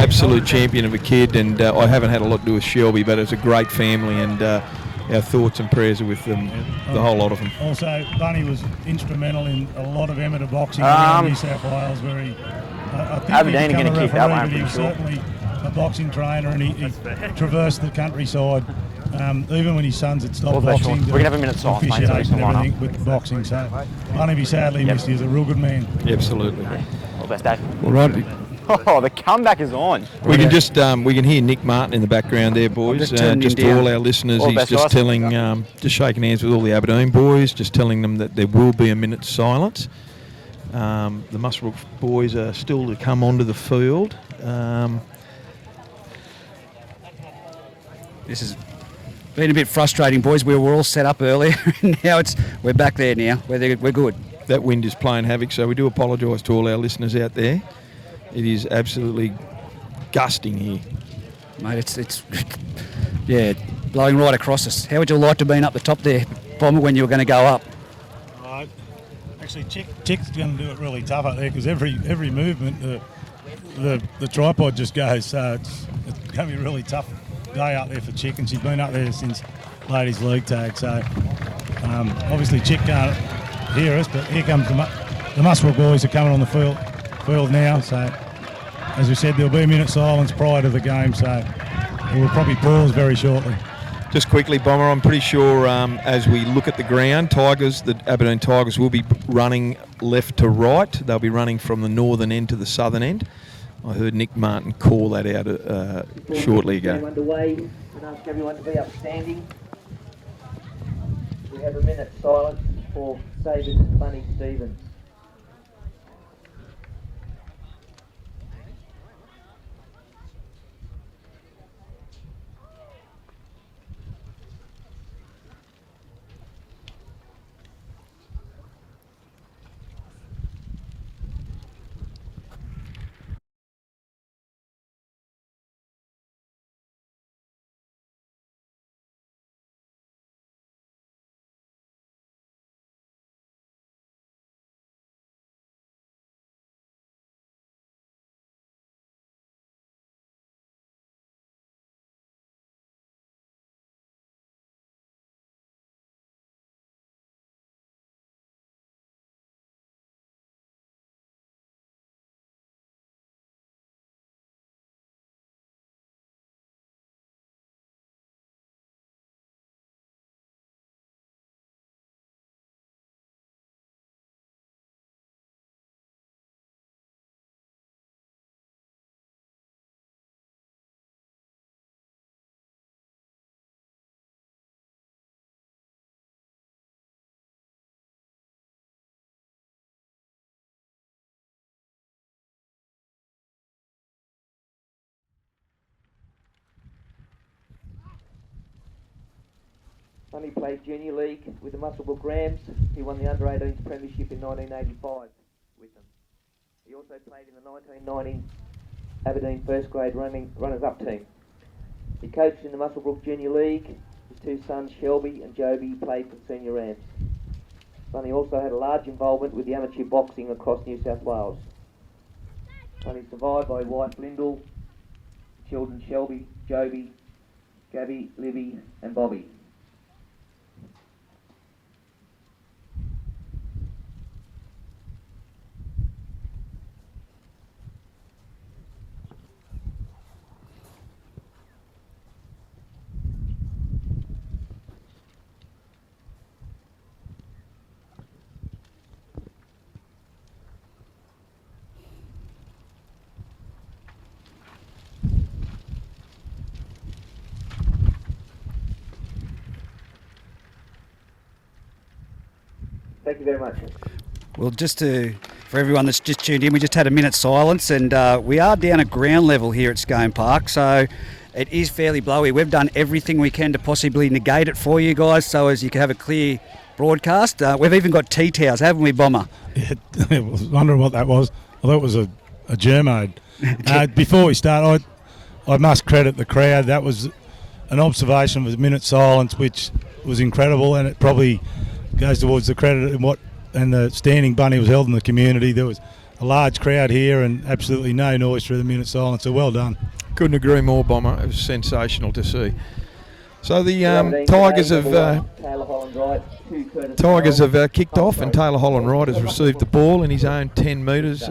absolute champion of a kid, and I haven't had a lot to do with Shelby, but it's a great family, and our thoughts and prayers are with them, the whole lot of them. Also, Bunny was instrumental in a lot of amateur boxing around New South Wales, where I think Aberdeen he are going to keep that one, but he was certainly a boxing trainer, and he traversed the countryside. Even when his sons had stopped boxing, we can have a minute silence, mate. and everything with boxing. So Bunny sadly missed. He's a real good man. Absolutely. All the best, Dave. All right. Oh, the comeback is on. We can just we can hear Nick Martin in the background there, boys. Just to all our listeners, he's just telling, just shaking hands with all the Aberdeen boys, just telling them that there will be a minute's silence. The Muswellbrook boys are still to come onto the field. This has been a bit frustrating, boys. We were all set up earlier, and now we're back there now. We're good. That wind is playing havoc, so we do apologise to all our listeners out there. It is absolutely gusting here. Mate, it's blowing right across us. How would you like to have been up the top there, Bomber, when you were going to go up? Actually, Chic's going to do it really tough up there, because every movement, the tripod just goes. So it's going to be a really tough day up there for Chic, and she's been up there since Ladies League Tag. So obviously Chic can't hear us, but here comes the Muswellbrook boys are coming on the field now. So as we said, there'll be a minute silence prior to the game, so we'll probably pause very shortly. Just quickly, Bomber, I'm pretty sure as we look at the ground, the Aberdeen Tigers will be running left to right. They'll be running from the northern end to the southern end. I heard Nick Martin call that out shortly ago. Underway, and ask everyone to be upstanding. We have a minute silence for David Bunny Stevens. Bunny played Junior League with the Muswellbrook Rams. He won the Under-18s Premiership in 1985 with them. He also played in the 1990 Aberdeen first grade runners-up team. He coached in the Muswellbrook Junior League. His two sons, Shelby and Joby, played for the Senior Rams. Bunny also had a large involvement with the amateur boxing across New South Wales. Bunny survived by wife Lyndall, children Shelby, Joby, Gabby, Libby and Bobby. Thank you very much. Well, for everyone that's just tuned in, we just had a minute's silence, and we are down at ground level here at Scone Park, so it is fairly blowy. We've done everything we can to possibly negate it for you guys, so as you can have a clear broadcast. We've even got tea towels, haven't we, Bomber? Yeah, I was wondering what that was. I thought it was a germade. Before we start, I must credit the crowd. That was an observation of a minute's silence, which was incredible, and it probably goes towards the credit and the standing Bunny was held in the community. There was a large crowd here and absolutely no noise through the minute silence. So well done. Couldn't agree more, Bomber. It was sensational to see. So the Tigers have kicked off, and Taylor Holland Wright has received the ball in his own 10 metres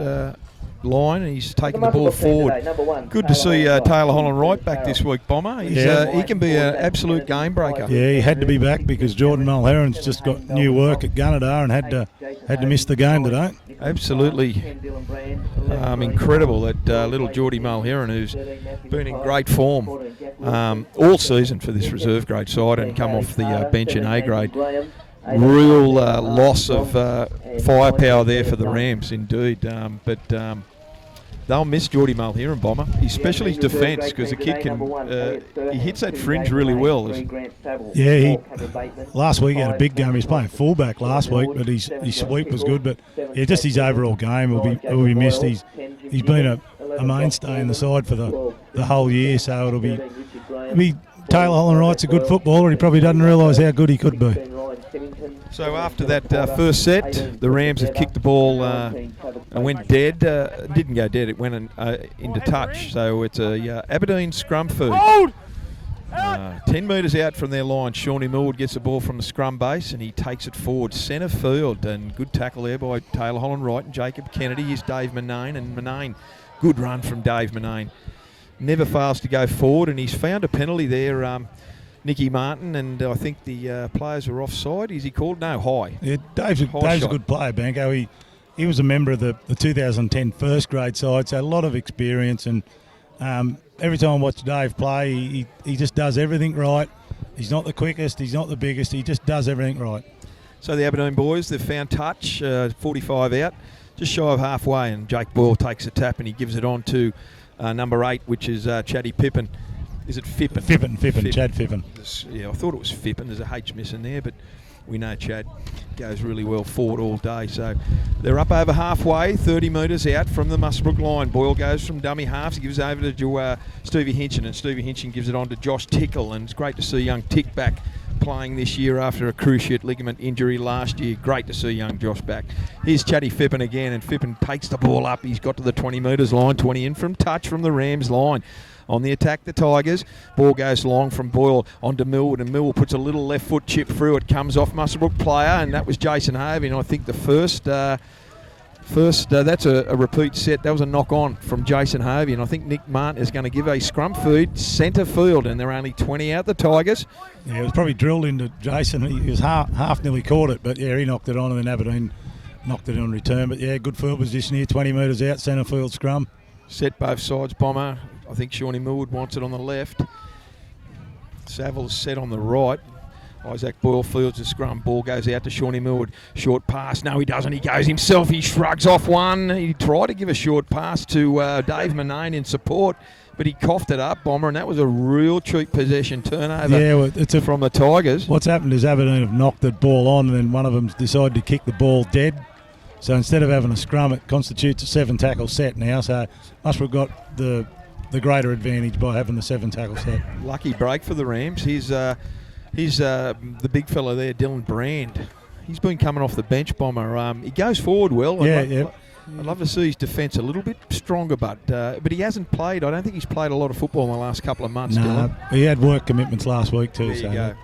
line, and he's taken the ball forward. Good to see Taylor Holland Wright back this week, Bomber. He can be an absolute game breaker. Yeah, he had to be back because Jordan Mulherron's just got new work at Gunnedah and had to miss the game today. Absolutely incredible that little Geordie Mulherron, who's been in great form all season for this reserve grade side and come off the bench in A grade. Real loss of firepower there for the Rams, indeed. But they'll miss Geordie Mulherron, Bomber, especially his defence, because the kid can he hits that fringe really well. Yeah, last week he had a big game. He was playing fullback last week, but his sweep was good. But yeah, just his overall game will be missed. He's been a mainstay in the side for the whole year, so it'll be Taylor Holland Wright's a good footballer. He probably doesn't realise how good he could be. So after that first set, the Rams have kicked the ball and went dead. It didn't go dead, it went into touch. So it's a Aberdeen scrum food. 10 metres out from their line, Shawnee Millwood gets the ball from the scrum base and he takes it forward centre field. And good tackle there by Taylor Holland Wright and Jacob Kennedy. Here's Dave Manane, and Manane, good run from Dave Manane. Never fails to go forward, and he's found a penalty there, Nicky Martin, and I think the players were offside. Is he called? No, high. Yeah, Dave's a good player, Banco. He was a member of the 2010 first grade side, so a lot of experience, and every time I watch Dave play, he just does everything right. He's not the quickest, he's not the biggest, he just does everything right. So the Aberdeen boys, they've found touch, 45 out, just shy of halfway, and Jake Boyle takes a tap and he gives it on to number 8, which is Chatty Pippin. Is it Fippin? Fippin, Chad Fippin. Yeah, I thought it was Fippin. There's a H missing there, but we know Chad goes really well forward all day. So they're up over halfway, 30 metres out from the Muswellbrook line. Boyle goes from dummy halves. He gives it over to Stevie Hinchin, and Stevie Hinchin gives it on to Josh Tickle. And it's great to see young Tick back playing this year after a cruciate ligament injury last year. Great to see young Josh back. Here's Chatty Fippin again, and Fippin takes the ball up. He's got to the 20 metres line, 20 in from touch from the Rams line. On the attack, the Tigers. Ball goes long from Boyle onto Millwood, and Millwood puts a little left foot chip through. It comes off Muswellbrook player, and that was Jason Harvey. And I think the first that's a repeat set. That was a knock on from Jason Harvey, and I think Nick Martin is going to give a scrum feed centre field, and they're only 20 out, the Tigers. Yeah, it was probably drilled into Jason. He was half nearly caught it, but yeah, he knocked it on, and then Aberdeen knocked it on return. But yeah, good field position here, 20 metres out, centre field scrum. Set both sides, Bomber. I think Shawnee Millwood wants it on the left. Savile's set on the right. Isaac Boyle fields the scrum. Ball goes out to Shawnee Millwood. Short pass. No, he doesn't. He goes himself. He shrugs off one. He tried to give a short pass to Dave Manane in support, but he coughed it up, Bomber, and that was a real cheap possession turnover from the Tigers. What's happened is Aberdeen have knocked the ball on, and then one of them's decided to kick the ball dead. So instead of having a scrum, it constitutes a 7-tackle set now. So Muswellbrook got the greater advantage by having the 7-tackle set. Lucky break for the Rams. He's the big fella there, Dylan Brand. He's been coming off the bench, Bomber. He goes forward well. Yeah. I'd love to see his defence a little bit stronger, but he hasn't played. I don't think he's played a lot of football in the last couple of months. No, he had work commitments last week too. There you go.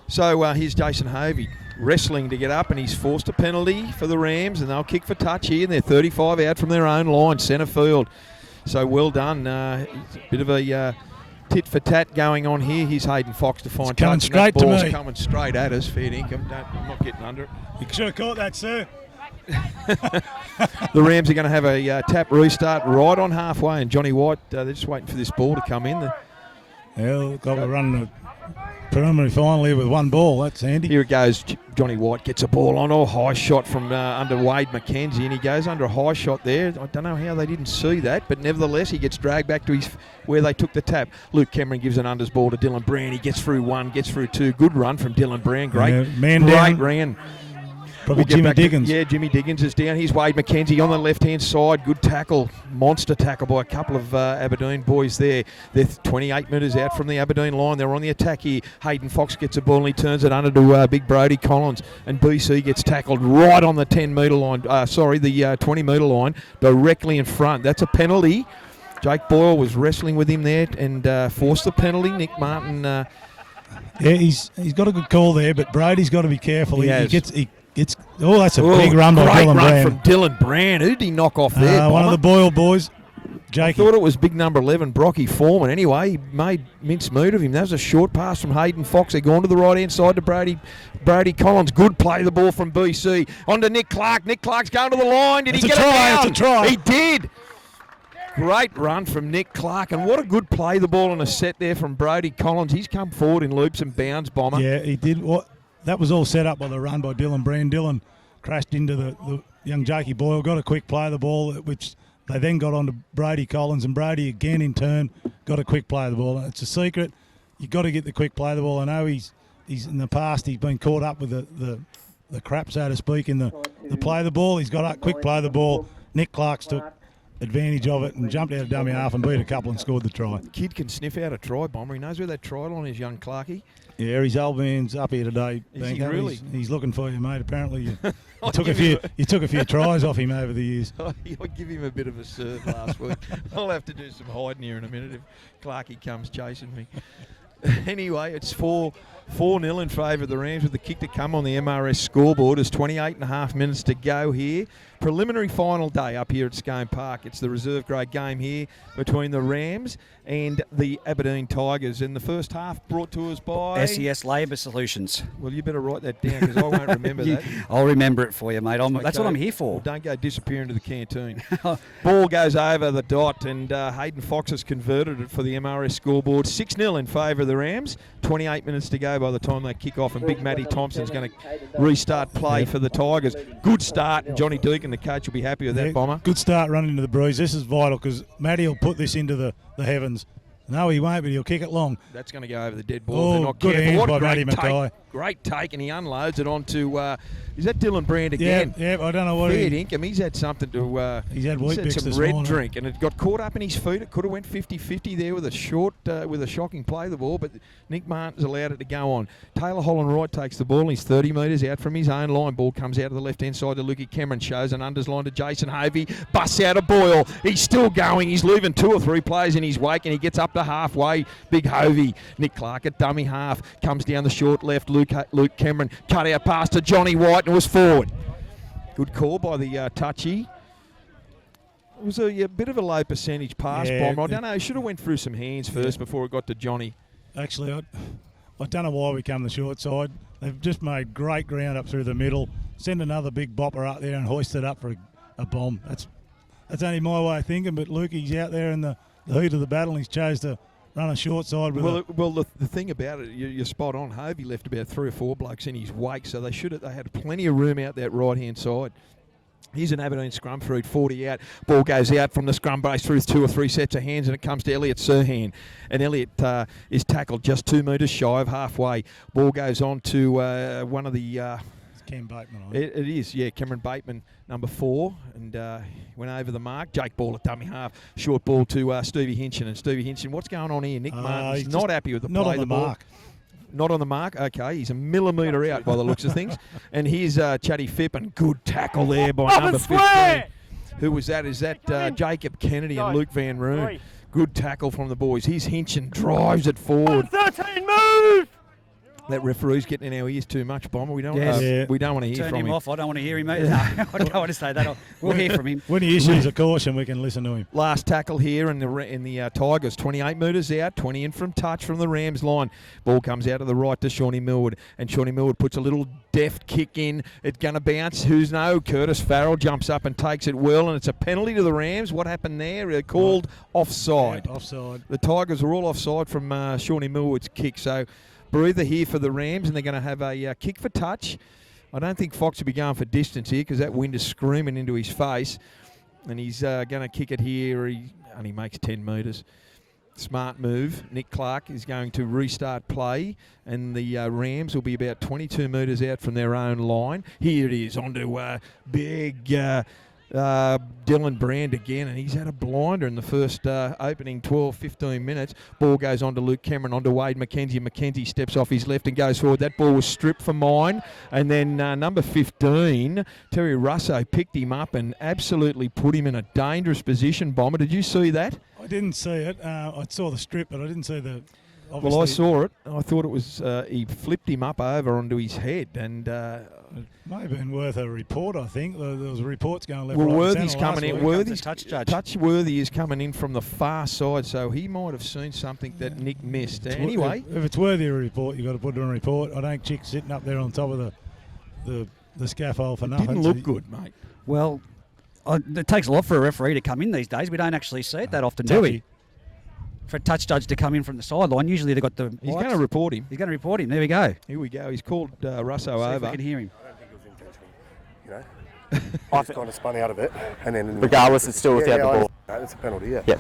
So here's Jason Harvey wrestling to get up, and he's forced a penalty for the Rams, and they'll kick for touch here, and they're 35 out from their own line, centre field. So well done. Bit of a tit for tat going on here. Here's Hayden Fox to find coming touch. Straight to me. Coming straight at us. Fair income. I'm not getting under it. You should have caught that, sir. The Rams are going to have a tap restart right on halfway, and Johnny White, they're just waiting for this ball to come in. Got to run the preliminary final here with one ball. That's handy. Here it goes. Johnny White gets a ball on. A high shot from under Wade McKenzie, and he goes under a high shot there. I don't know how they didn't see that, but nevertheless, he gets dragged back to where they took the tap. Luke Cameron gives an unders ball to Dylan Brand. He gets through one, gets through two. Good run from Dylan Brand. Great, man great down. run. Probably get Jimmy back to- Diggins. yeah, Jimmy Diggins is down. Here's Wade McKenzie on the left-hand side. Good tackle, monster tackle by a couple of Aberdeen boys there. They're 28 metres out from the Aberdeen line. They're on the attack here. Hayden Fox gets a ball and he turns it under to Big Brody Collins. And BC gets tackled right on the 10-metre line. The 20-metre line, directly in front. That's a penalty. Jake Boyle was wrestling with him there and forced the penalty. Nick Martin... Yeah, he's got a good call there, but Brady's got to be careful. He gets. Oh, that's a Oh, big run by great Dylan run Brand. from Dylan Brand. Who did he knock off there, One of the Boyle boys. I Jake. thought it was big number 11, Brocky Foreman. Anyway, he made mincemeat of him. That was a short pass from Hayden Fox. They're going to the right-hand side to Brady Collins. Good play the ball from BC. On to Nick Clark. Nick Clark's going to the line. Did he get it down? It's a try. He did. Great run from Nick Clark, and what a good play the ball on a set there from Brady Collins. He's come forward in loops and bounds, Bomber. Yeah, he did. That was all set up by the run by Dylan Brand. Dylan crashed into the young Jakey Boyle, got a quick play of the ball, which they then got on to Brady Collins, and Brady again in turn got a quick play of the ball. It's a secret. You've got to get the quick play of the ball. I know he's in the past he's been caught up with the crap, so to speak, in the play of the ball. He's got a quick play of the ball. Nick Clark's took advantage of it and jumped out of dummy half and beat a couple and scored the try. Kid can sniff out a try, Bomber. He knows where that try line is, young Clarkie. Yeah, his old man's up here today. Is he Bengalla. really? He's looking for you, mate. Apparently, you took a few tries off him over the years. I'll give him a bit of a serve last week. I'll have to do some hiding here in a minute if Clarkie comes chasing me. Anyway, it's 4-0 in favour of the Rams with the kick to come on the MRS scoreboard. There's 28.5 minutes to go here. Preliminary final day up here at Scone Park. It's the reserve grade game here between the Rams and the Aberdeen Tigers. In the first half, brought to us by SES Labour Solutions. Well, you better write that down because I won't remember that. I'll remember it for you, mate. That's Okay. what I'm here for. Well, don't go disappearing to the canteen. Ball goes over the dot, and Hayden Fox has converted it for the MRS scoreboard. 6-0 in favour of the Rams. 28 minutes to go by the time they kick off, and Big Matty Thompson's going to restart play for the Tigers. Good start, and Johnny Deacon, the coach, will be happy with that, Bomber. Good start running into the breeze. This is vital because Matty will put this into the heavens. No, he won't, but he'll kick it long. That's going to go over the dead ball. Oh, if they're not good careful. hands What by a great Matty Mackay. take. Great take, and he unloads it onto, is that Dylan Brand again? Yeah, I don't know what Fair dinkum. He's had something to. He's had Weet-Bix some this red morning. drink, and it got caught up in his feet. It could have went 50-50 there with a shocking play of the ball, but Nick Martin's allowed it to go on. Taylor Holland Wright takes the ball, and he's 30 metres out from his own line. Ball comes out of the left-hand side to Lukey Cameron, shows an unders line to Jason Hovey, busts out of Boyle. He's still going. He's leaving 2 or 3 players in his wake, and he gets up to halfway. Big Hovey. Nick Clark at dummy half. Comes down the short left. Luke Cameron cut out pass to Johnny White and was forward. Good call by the touchy. It was a bit of a low percentage pass, Bomber. I don't know. He should have went through some hands first before it got to Johnny. Actually, I don't know why we come the short side. They've just made great ground up through the middle. Send another big bopper up there and hoist it up for a bomb. That's only my way of thinking, but Lukey's out there in the heat of the battle and he's chose to run a short side with the thing about it, you're spot on. Hovey left about 3 or 4 blokes in his wake, so they had plenty of room out that right-hand side. Here's an Aberdeen scrum through 40 out. Ball goes out from the scrum base through 2 or 3 sets of hands, and it comes to Elliot Serhan. And Elliot is tackled just 2 metres shy of halfway. Ball goes on to one of the... Cam Bateman. It is, yeah, Cameron Bateman, number 4, and went over the mark. Jake Ball at dummy half. Short ball to Stevie Hinchin. And Stevie Hinchin, what's going on here? Nick Martin's not happy with the play. Not on the mark. Not on the mark. Okay, he's a millimetre out by the looks of things. And here's Chatty Phipp, and good tackle there by number 15. Who was that? Is that Jacob Kennedy and Luke Van Roon? Good tackle from the boys. Here's Hinchin, drives it forward. 13, move! That referee's getting in our ears too much, Bomber. We don't want to hear Turn from him him. off. I don't want to hear him either. No, I don't want to say that. We'll hear from him. When he issues a caution, we can listen to him. Last tackle here in the Tigers. 28 metres out, 20 in from touch from the Rams line. Ball comes out to the right to Shawnee Millwood, and Shawnee Millwood puts a little deft kick in. It's going to bounce. Who's no? Curtis Farrell jumps up and takes it well, and it's a penalty to the Rams. What happened there? They're called offside. Yeah, offside. The Tigers are all offside from Shawnee Millwood's kick, so breather here for the Rams, and they're going to have a kick for touch. I don't think Fox will be going for distance here because that wind is screaming into his face, and he's going to kick it here. He only makes 10 metres. Smart move. Nick Clark is going to restart play, and the Rams will be about 22 metres out from their own line. Here it is, onto big Dylan Brand again, and he's had a blinder in the first opening 12-15 minutes. Ball goes on to Luke Cameron, onto Wade McKenzie. McKenzie steps off his left and goes forward. That ball was stripped for mine, and then number 15, Terry Russo, picked him up and absolutely put him in a dangerous position. Bomber, did you see that? I didn't see it. I saw the strip, but I didn't see the... Well, I saw it. I thought it was he flipped him up over onto his head, and it may have been worth a report. I think there was reports going left. Well, right, Worthy's coming in. Worthy's touch judge. Worthy is coming in from the far side, so he might have seen something that Nick missed. Anyway, if it's worthy of a report, you've got to put it on a report. I don't Chick sitting up there on top of the scaffold for nothing. Didn't look good, mate. Well, it takes a lot for a referee to come in these days. We don't actually see it that often, do we? For a touch judge to come in from the sideline, usually they've got the... He's going to report him. He's going to report him. There we go. Here we go. He's called Russo See over. if we can hear him. I don't think it was intentional, you know. I kind of spun out of it, and then... Regardless, it's still without the ball. It's a penalty, yeah. Yep.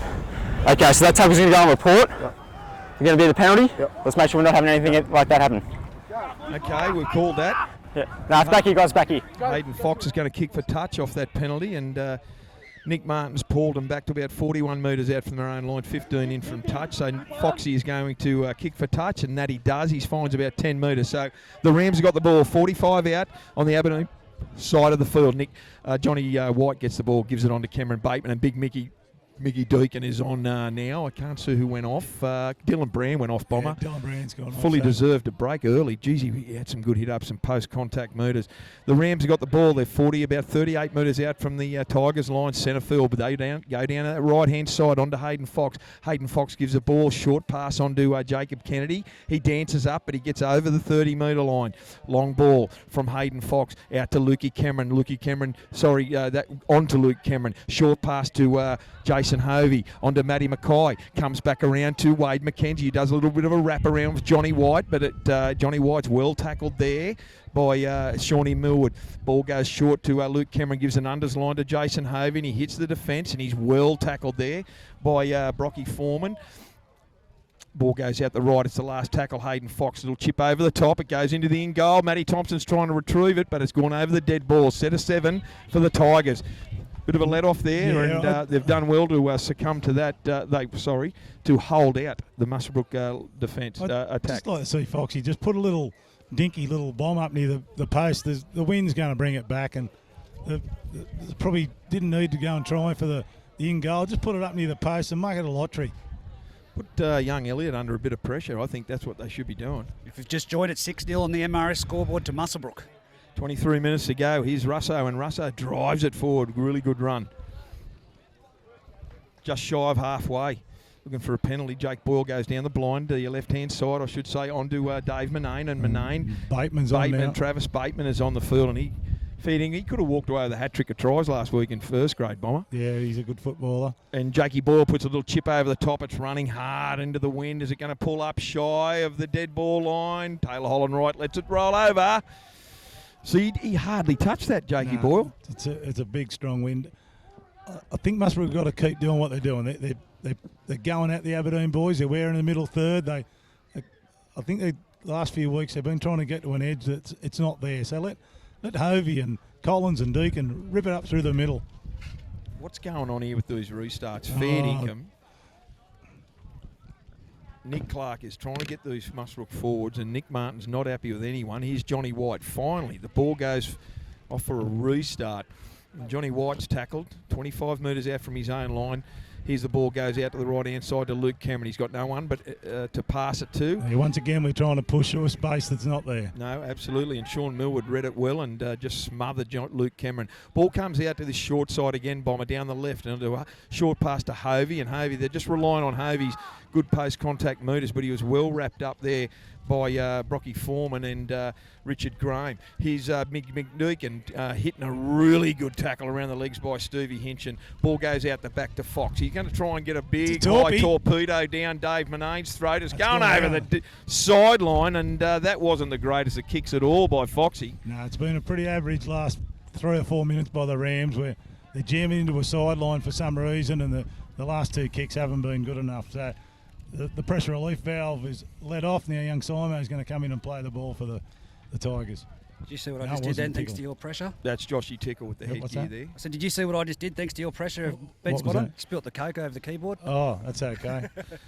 Okay, so that tackle's going to go on report. Yep. You're going to be the penalty? Yep. Let's make sure we're not having anything like that happen. Okay, we've called that. Yeah. No, it's back here, guys, back here. Hayden Fox is going to kick for touch off that penalty, and Nick Martin's pulled them back to about 41 metres out from their own line, 15 in from touch. So Foxy is going to kick for touch, and that he does. He finds about 10 metres. So the Rams have got the ball 45 out on the Aberdeen side of the field. Johnny White gets the ball, gives it on to Cameron Bateman, and big Mickey Deacon is on now. I can't see who went off. Dylan Brand went off, Bomber. Yeah, Dylan Brand's gone off. Fully deserved a break early. Geez, he had some good hit-ups and post-contact metres. The Rams have got the ball. They're 40, about 38 metres out from the Tigers line, centre field. But they go down that right-hand side onto Hayden Fox. Hayden Fox gives a ball, short pass onto Jacob Kennedy. He dances up, but he gets over the 30-metre line. Long ball from Hayden Fox out to Lukey Cameron. Onto Luke Cameron. Short pass to Jason Hovey, onto Matty Mackay, comes back around to Wade McKenzie, who does a little bit of a wrap around with Johnny White, but Johnny White's well tackled there by Shawnee Millwood. Ball goes short to Luke Cameron, gives an unders line to Jason Hovey, and he hits the defence, and he's well tackled there by Brocky Foreman. Ball goes out the right. It's the last tackle. Hayden Fox. Little chip over the top. It goes into the in goal. Matty Thompson's trying to retrieve it, but it's gone over the dead ball. Set of 7 for the Tigers. Bit of a let off there, and they've done well to succumb to that. To hold out the Muswellbrook defence attack. I'd just like to see Foxy just put a little dinky little bomb up near the post. The wind's going to bring it back, and probably didn't need to go and try for the in goal. Just put it up near the post and make it a lottery. Put young Elliott under a bit of pressure. I think that's what they should be doing. If we've just joined at 6-0 on the MRS scoreboard to Muswellbrook. 23 minutes to go. Here's Russo, and Russo drives it forward. Really good run. Just shy of halfway. Looking for a penalty. Jake Boyle goes down the blind to your left-hand side, I should say, onto Dave Manane. And Bateman's on now. Travis Bateman is on the field, and he could have walked away with a hat-trick of tries last week in first grade, Bomber. Yeah, he's a good footballer. And Jakey Boyle puts a little chip over the top. It's running hard into the wind. Is it going to pull up shy of the dead ball line? Taylor Holland right lets it roll over. See, he hardly touched that, Jakey Boyle. It's a big, strong wind. I think Muswellbrook have got to keep doing what they're doing. They're going at the Aberdeen boys. They're wearing the middle third. I think the last few weeks they've been trying to get to an edge that's it's not there. So let Hovey and Collins and Deacon rip it up through the middle. What's going on here with these restarts? Fair income. Nick Clark is trying to get these Muswellbrook forwards, and Nick Martin's not happy with anyone. Here's Johnny White. Finally, the ball goes off for a restart. And Johnny White's tackled 25 metres out from his own line. Here's the ball goes out to the right-hand side to Luke Cameron. He's got no one but to pass it to. Yeah, once again, we're trying to push to a space that's not there. No, absolutely. And Sean Millwood read it well and just smothered Luke Cameron. Ball comes out to this short side again, Bomber, down the left. And a short pass to Hovey. And Hovey, they're just relying on Hovey's good post-contact meters, but he was well wrapped up there by Brocky Foreman and Richard Graham. Here's McDeacon hitting a really good tackle around the legs by Stevie Hinchin. Ball goes out the back to Fox. He's going to try and get a big high torpedo down Dave Manane's throat. It's going over the sideline, and that wasn't the greatest of kicks at all by Foxy. No, it's been a pretty average last 3 or 4 minutes by the Rams, where they're jamming into a sideline for some reason, and the last 2 kicks haven't been good enough. So the pressure relief valve is let off. Now young Simo's going to come in and play the ball for the Tigers. Did you see what I just did then, thanks to your pressure? That's Joshy Tickle with the headgear there. I said, did you see what I just did thanks to your pressure of Ben Spotter? Spilt the Coke over the keyboard. Oh, that's okay. As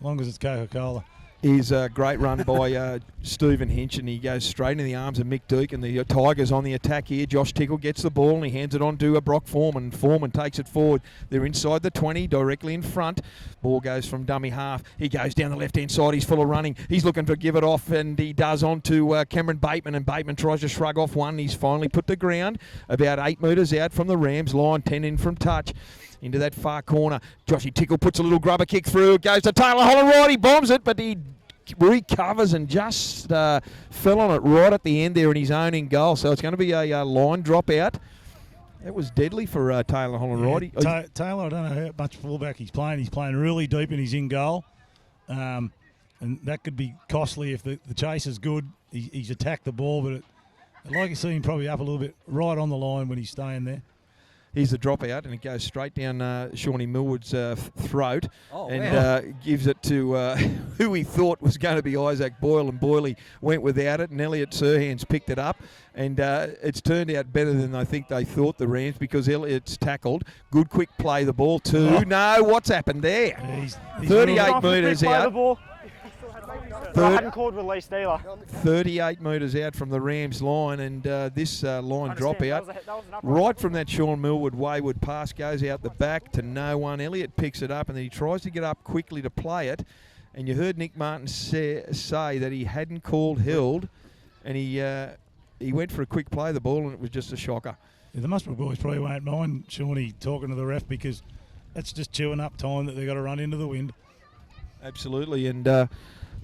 long as it's Coca-Cola. Is a great run by Stephen Hinch, and he goes straight into the arms of Mick Duke, and the Tigers on the attack here. Josh Tickle gets the ball and he hands it on to Brock Foreman. Foreman takes it forward. They're inside the 20, directly in front. Ball goes from dummy half. He goes down the left-hand side. He's full of running. He's looking to give it off, and he does on to Cameron Bateman, and Bateman tries to shrug off one. He's finally put to ground about 8 metres out from the Rams line, 10 in from touch. Into that far corner. Joshy Tickle puts a little grubber kick through. It goes to Taylor Holland. He bombs it, but he recovers and just fell on it right at the end there in his own in goal. So it's going to be a line drop out. That was deadly for Taylor Holland. Taylor, I don't know how much fullback he's playing. He's playing really deep in his in goal. And that could be costly if the chase is good. He's attacked the ball, but I'd like to see him probably up a little bit right on the line when he's staying there. Here's the drop out, and it goes straight down Shawnee Millwood's throat, gives it to who he thought was going to be Isaac Boyle, and Boyle went without it, and Elliot Serhans picked it up, and it's turned out better than I think they thought, the Rams, because Elliot's tackled. Good quick play, the ball too. No, what's happened there? He's 38 metres out. I hadn't called release either. 38 metres out from the Rams line, and this line drop out. Right from that Sean Millwood wayward pass goes out the back to no one. Elliott picks it up, and then he tries to get up quickly to play it. And you heard Nick Martin say that he hadn't called held, and he went for a quick play of the ball, and it was just a shocker. Yeah, the Muswellbrook boys probably won't mind Shawnee talking to the ref, because that's just chewing up time that they've got to run into the wind. Absolutely, and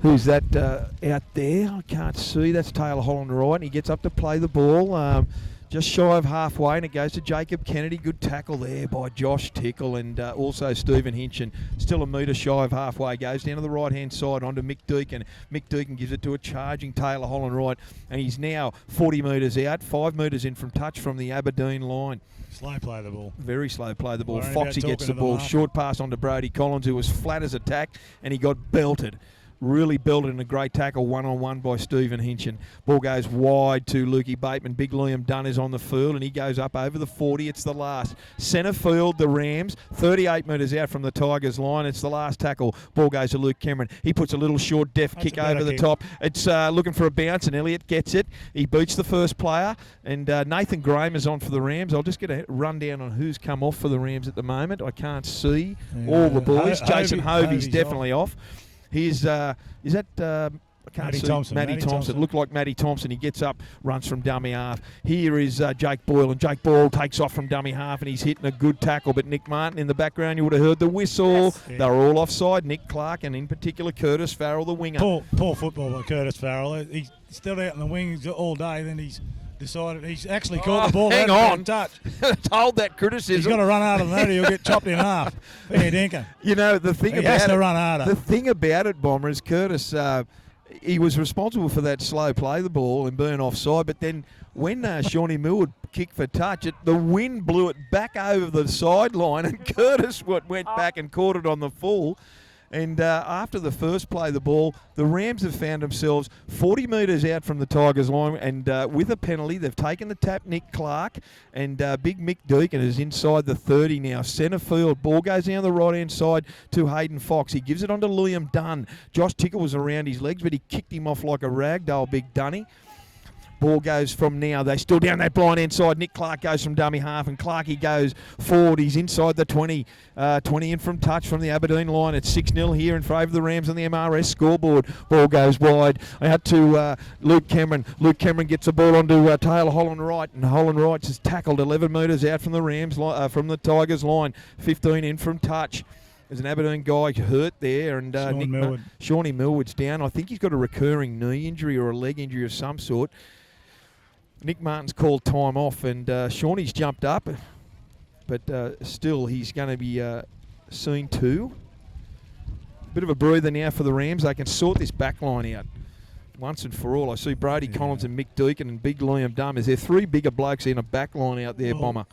who's that out there? I can't see. That's Taylor Holland right, and he gets up to play the ball. Just shy of halfway, and it goes to Jacob Kennedy. Good tackle there by Josh Tickle, and also Stephen Hinch, and still a metre shy of halfway. Goes down to the right-hand side onto Mick Deacon. Mick Deacon gives it to a charging Taylor Holland right, and he's now 40 metres out, 5 metres in from touch from the Aberdeen line. Slow play the ball. Very slow play the ball. Foxy gets the ball. Short pass onto Brody Collins, who was flat as a tack, and he got belted. Really belted in a great tackle, one-on-one by Stephen Hinchin. Ball goes wide to Lukey Bateman. Big Liam Dunn is on the field, and he goes up over the 40. It's the last. Centre field, the Rams, 38 metres out from the Tigers line. It's the last tackle. Ball goes to Luke Cameron. He puts a little short deft kick over the top. It's looking for a bounce, and Elliott gets it. He beats the first player, and Nathan Graham is on for the Rams. I'll just get a rundown on who's come off for the Rams at the moment. I can't see all the boys. Jason Hovey's definitely off. Here's, is that, I can't see. Matty Thompson. Looked like Matty Thompson. He gets up, runs from dummy half. Here is Jake Boyle, and Jake Boyle takes off from dummy half, and he's hitting a good tackle. But Nick Martin in the background, you would have heard the whistle. Yes. Yeah. They were all offside. Nick Clark, and in particular Curtis Farrell, the winger. Poor football by Curtis Farrell. He's still out in the wings all day, then he's decided he's actually caught the ball. Hang on. Touch. Hold that criticism. He's got to run harder than that, or he'll get chopped in half. Fair dinkum. You know, the thing he about has it, to run harder. The thing about it, Bomber, is Curtis, he was responsible for that slow play the ball and being offside, but then when Shawnee Millwood kicked for touch, the wind blew it back over the sideline, and Curtis went back and caught it on the full. And after the first play of the ball, the Rams have found themselves 40 metres out from the Tigers line, and with a penalty, they've taken the tap, Nick Clark, and Big Mick Deacon is inside the 30 now. Centre field, ball goes down the right-hand side to Hayden Fox. He gives it on to Liam Dunn. Josh Tickle was around his legs, but he kicked him off like a ragdoll, Big Dunny. Ball goes from now. They still down that blind end side. Nick Clark goes from dummy half, and Clarkey goes forward. He's inside the 20. 20 in from touch from the Aberdeen line. It's 6-0 here in favour of the Rams on the MRS scoreboard. Ball goes wide out to Luke Cameron. Luke Cameron gets the ball onto Taylor Holland Wright, and Holland Wright is tackled 11 metres out from the Rams from the Tigers line. 15 in from touch. There's an Aberdeen guy hurt there, and Shawnee Millwood's down. I think he's got a recurring knee injury or a leg injury of some sort. Nick Martin's called time off, and Shawnee's jumped up, but still he's going to be seen too. Bit of a breather now for the Rams. They can sort this back line out once and for all. I see Brody Collins and Mick Deacon and Big Liam Dunn. Is there 3 bigger blokes in a back line out there, Bomber?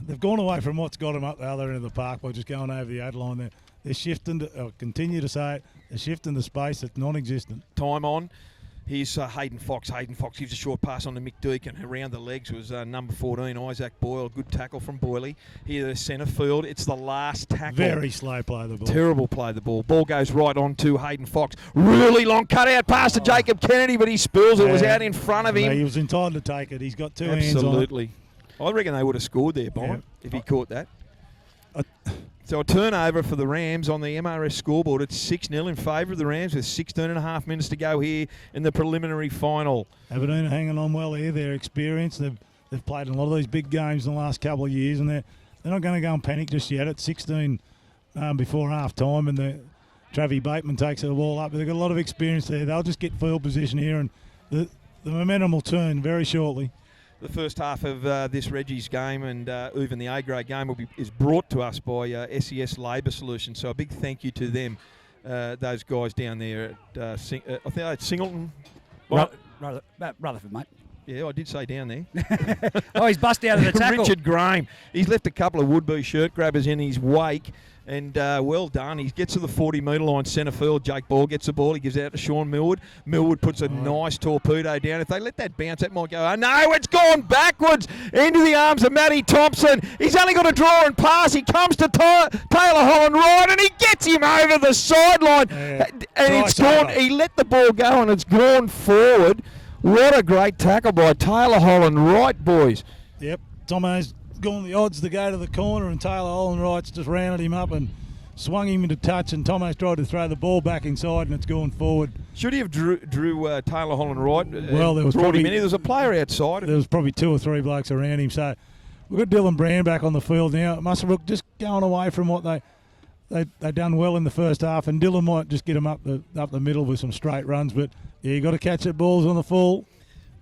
They've gone away from what's got them up the other end of the park by just going over the 8 line there. they're shifting to, I'll continue to say it, they're shifting to space that's non-existent. Time on. Here's Hayden Fox. Hayden Fox gives a short pass on to Mick Deacon. Around the legs was number 14, Isaac Boyle. Good tackle from Boyley. Here the centre field. It's the last tackle. Very slow play of the ball. Terrible play of the ball. Ball goes right on to Hayden Fox. Really long cutout pass to Jacob Kennedy, but he spills it. It was out in front of him. He was entitled to take it. He's got two hands on it. Absolutely. I reckon they would have scored there, Bomber, if he caught that. So a turnover for the Rams on the MRS scoreboard. It's 6-0 in favour of the Rams with 16 and a half minutes to go here in the preliminary final. Aberdeen are hanging on well here. They're experienced. They've played in a lot of these big games in the last couple of years, and they're not going to go and panic just yet. It's 16 before half time, and Travis Bateman takes the ball up. They've got a lot of experience there. They'll just get field position here, and the momentum will turn very shortly. The first half of this Reggie's game and even the A-grade game is brought to us by SES Labour Solutions. So a big thank you to them, those guys down there at I think it's Singleton. Rutherford, mate. Yeah, I did say down there. Oh, he's bust out of the tackle. Richard Graham. He's left a couple of would-be shirt grabbers in his wake. And well done. He gets to the 40-metre line, centre field. Jake Ball gets the ball. He gives it out to Sean Millwood. Millwood puts a nice torpedo down. If they let that bounce, that might go. Oh, no, it's gone backwards into the arms of Matty Thompson. He's only got to draw and pass. He comes to Taylor Holland right, and he gets him over the sideline. Yeah. And it's gone. He let the ball go, and it's gone forward. What a great tackle by Taylor Holland right, boys. Yep. Tomo's gone the odds to go to the corner, and Taylor Holland Wright's just rounded him up and swung him into touch, and Tomo's tried to throw the ball back inside, and it's gone forward. Should he have drew Taylor Holland Wright? Well, there was probably there was a player outside. There was probably 2 or 3 blokes around him. So we've got Dylan Brand back on the field now. Muswellbrook just going away from what they done well in the first half, and Dylan might just get them up the middle with some straight runs. But yeah, you got to catch the balls on the full.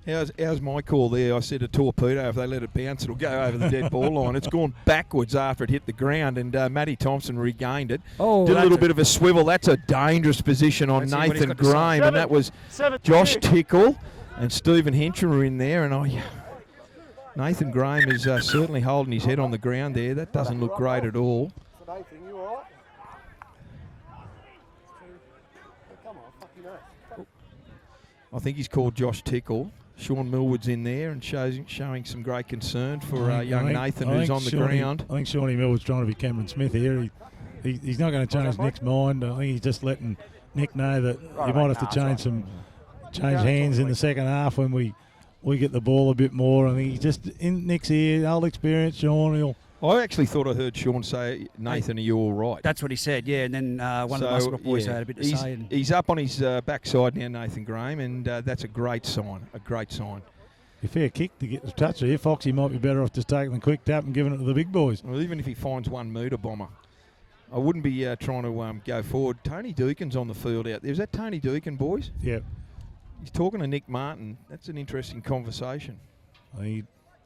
How's my call there? I said a torpedo. If they let it bounce, it'll go over the dead ball line. It's gone backwards after it hit the ground, and Matty Thompson regained it. Oh, did a little bit of a swivel. That's a dangerous position on Nathan Graham, and that was Josh Tickle and Stephen Hencher were in there. And Nathan Graham is certainly holding his head on the ground there. That doesn't look great at all. Nathan, you all right? Come on, fucking hell. I think he's called Josh Tickle. Sean Millwood's in there and showing some great concern for young Nathan, who's on the ground. I think Shawnee Millwood's trying to be Cameron Smith here. He's not going to change Nick's mind. I think he's just letting Nick know that you might have to change hands in the second half when we get the ball a bit more. I think he's just in Nick's ear, old experience. Sean, I actually thought I heard Sean say, Nathan, are you all right? That's what he said, yeah. And then one of the Muswellbrook boys had a bit to say. And he's up on his backside now, Nathan Graham, and that's a great sign. A great sign. A fair kick to get the touch here. Foxy might be better off just taking the quick tap and giving it to the big boys. Well, even if he finds 1 metre, Bomber, I wouldn't be trying to go forward. Tony Deacon's on the field out there. Is that Tony Deacon, boys? Yeah. He's talking to Nick Martin. That's an interesting conversation.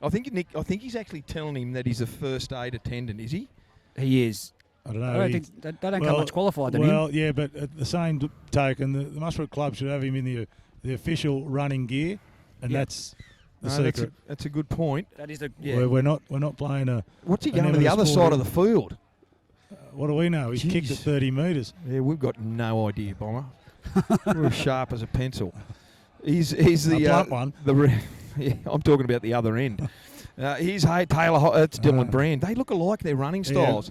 I think he's actually telling him that he's a first aid attendant, is he? He is. I don't know. They don't come much qualified than him. Well, yeah, but at the same token, the Muswellbrook Club should have him in the official running gear, and that's the secret. That's a good point. That is We're not playing a. What's he going to the other side of the field? What do we know? He's kicked at 30 metres. Yeah, we've got no idea, Bomber. We're as sharp as a pencil. He's the blunt one. Yeah, I'm talking about the other end. Here's Taylor. It's Dylan Brand. They look alike. Their running styles.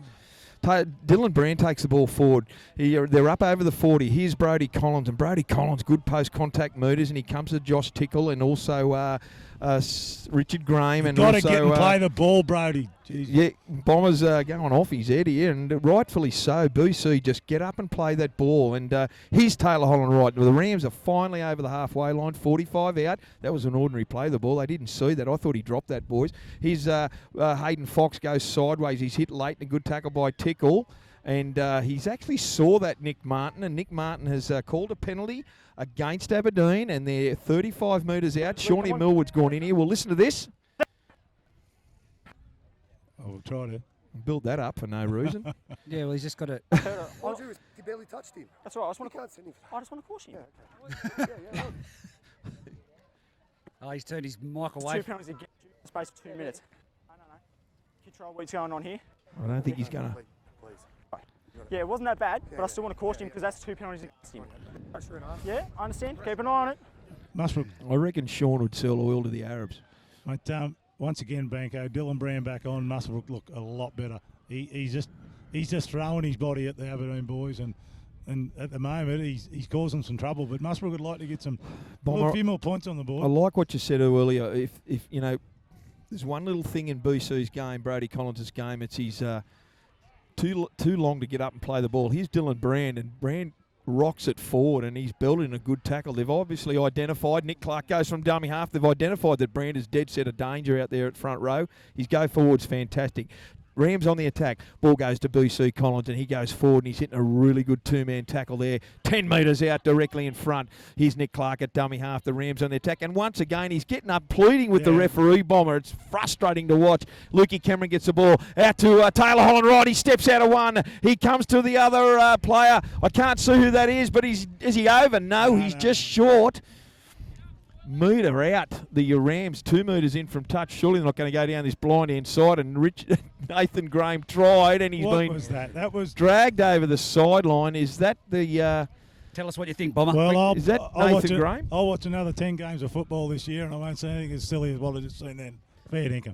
Dylan Brand takes the ball forward. They're up over the 40. Here's Brody Collins, and Brody Collins, good post-contact meters, and he comes to Josh Tickle and also Richard Graham. You've got to get and play the ball, Brody. Jeez. Yeah, Bomber's going off his head here, and rightfully so. BC just get up and play that ball. And here's Taylor Holland right. The Rams are finally over the halfway line, 45 out. That was an ordinary play, the ball. They didn't see that. I thought he dropped that, boys. Here's Hayden Fox goes sideways. He's hit late, and a good tackle by Tickle. And he's actually saw that Nick Martin, and Nick Martin has called a penalty against Aberdeen, and they're 35 metres out. Shawnee Millwood's gone in here. We'll listen to this. We'll try to build that up for no reason. Yeah, well, he's just got to. He barely touched him. That's all right. I just want to caution him. Yeah, okay. Oh, he's turned his mic away. 2 penalties again. Space of 2 minutes. No. Control what's going on here. I don't think he's going to. Please. Yeah, it wasn't that bad, but I still want to caution him because that's 2 penalties against him. Yeah, I understand. Keep an eye on it. Muswellbrook. I reckon Sean would sell oil to the Arabs. Mate, once again, Banco, Dylan Brand back on. Muswellbrook look a lot better. He's just throwing his body at the Aberdeen boys, and at the moment he's causing some trouble. But Muswellbrook would like to get a few more points on the board. I like what you said earlier. If you know, there's one little thing in BC's game, Brady Collins' game. It's he's too long to get up and play the ball. Here's Dylan Brand, and Brand rocks it forward, and he's building a good tackle. They've obviously identified, Nick Clark goes from dummy half, they've identified that Brand is dead set of danger out there at front row. His go forward's fantastic. Rams on the attack. Ball goes to BC Collins, and he goes forward, and he's hitting a really good two-man tackle there. 10 metres out directly in front. Here's Nick Clark at dummy half. The Rams on the attack. And once again, he's getting up, pleading with the referee, Bomber. It's frustrating to watch. Lukey Cameron gets the ball out to Taylor Holland Wright. He steps out of one. He comes to the other player. I can't see who that is, but is he over? No, he's just short. Metre out, the Rams 2 metres in from touch. Surely they're not going to go down this blind hand side. And Nathan Graham tried, and he's been That was dragged over the sideline. Is that the? Tell us what you think, Bomber. Well, is that Nathan Graham? I'll watch another 10 games of football this year, and I won't say anything as silly as what I just seen then. Fair dinkum.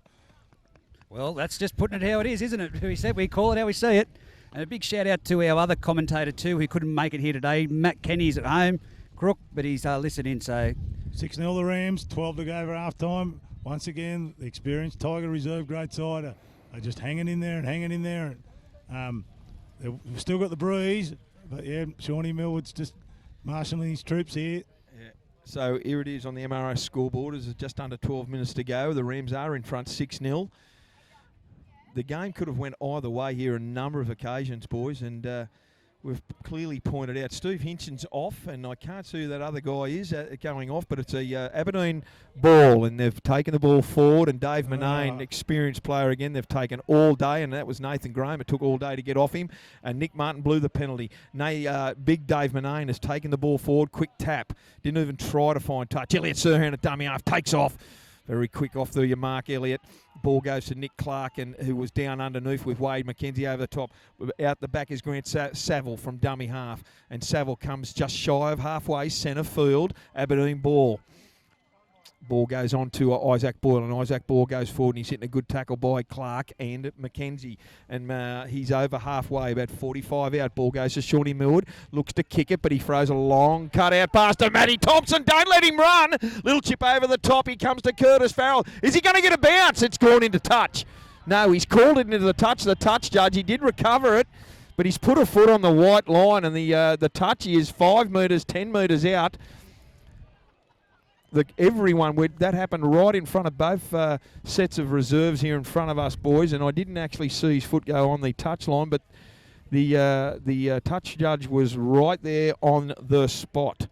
Well, that's just putting it how it is, isn't it? We said we call it how we see it. And a big shout out to our other commentator too, who couldn't make it here today. Matt Kenny's at home, Crook, but he's listening. So 6-0 the Rams, 12 to go over half time. Once again, the experienced Tiger Reserve grade side are just hanging in there. And they've still got the breeze, but yeah, Shawnee Millwood's just marshalling his troops here. Yeah. So here it is on the MRO scoreboard. There's just under 12 minutes to go. The Rams are in front 6-0. The game could have went either way here on a number of occasions, boys, and we've clearly pointed out Steve Hinchin's off, and I can't see who that other guy is going off, but it's a Aberdeen ball, and they've taken the ball forward, and Dave Manane, experienced player again, they've taken all day, and that was Nathan Graham. It took all day to get off him, and Nick Martin blew the penalty. Big Dave Manane has taken the ball forward, quick tap, didn't even try to find touch. Elliot Sirhan at dummy half, takes off. Very quick off the mark, Elliott. Ball goes to Nick Clark, and who was down underneath with Wade McKenzie over the top. Out the back is Grant Saville from dummy half, and Saville comes just shy of halfway, centre field, Aberdeen ball. Ball goes on to Isaac Boyle, and Isaac Boyle goes forward, and he's hitting a good tackle by Clark and McKenzie. And he's over halfway, about 45 out. Ball goes to Shawnee Millwood, looks to kick it, but he throws a long cut out pass to Matty Thompson. Don't let him run. Little chip over the top. He comes to Curtis Farrell. Is he going to get a bounce? It's gone into touch. No, he's called it into the touch. The touch judge, he did recover it, but he's put a foot on the white line, and the touch is 5 metres, 10 metres out. That happened right in front of both sets of reserves here in front of us, boys, and I didn't actually see his foot go on the touch line, but the touch judge was right there on the spot,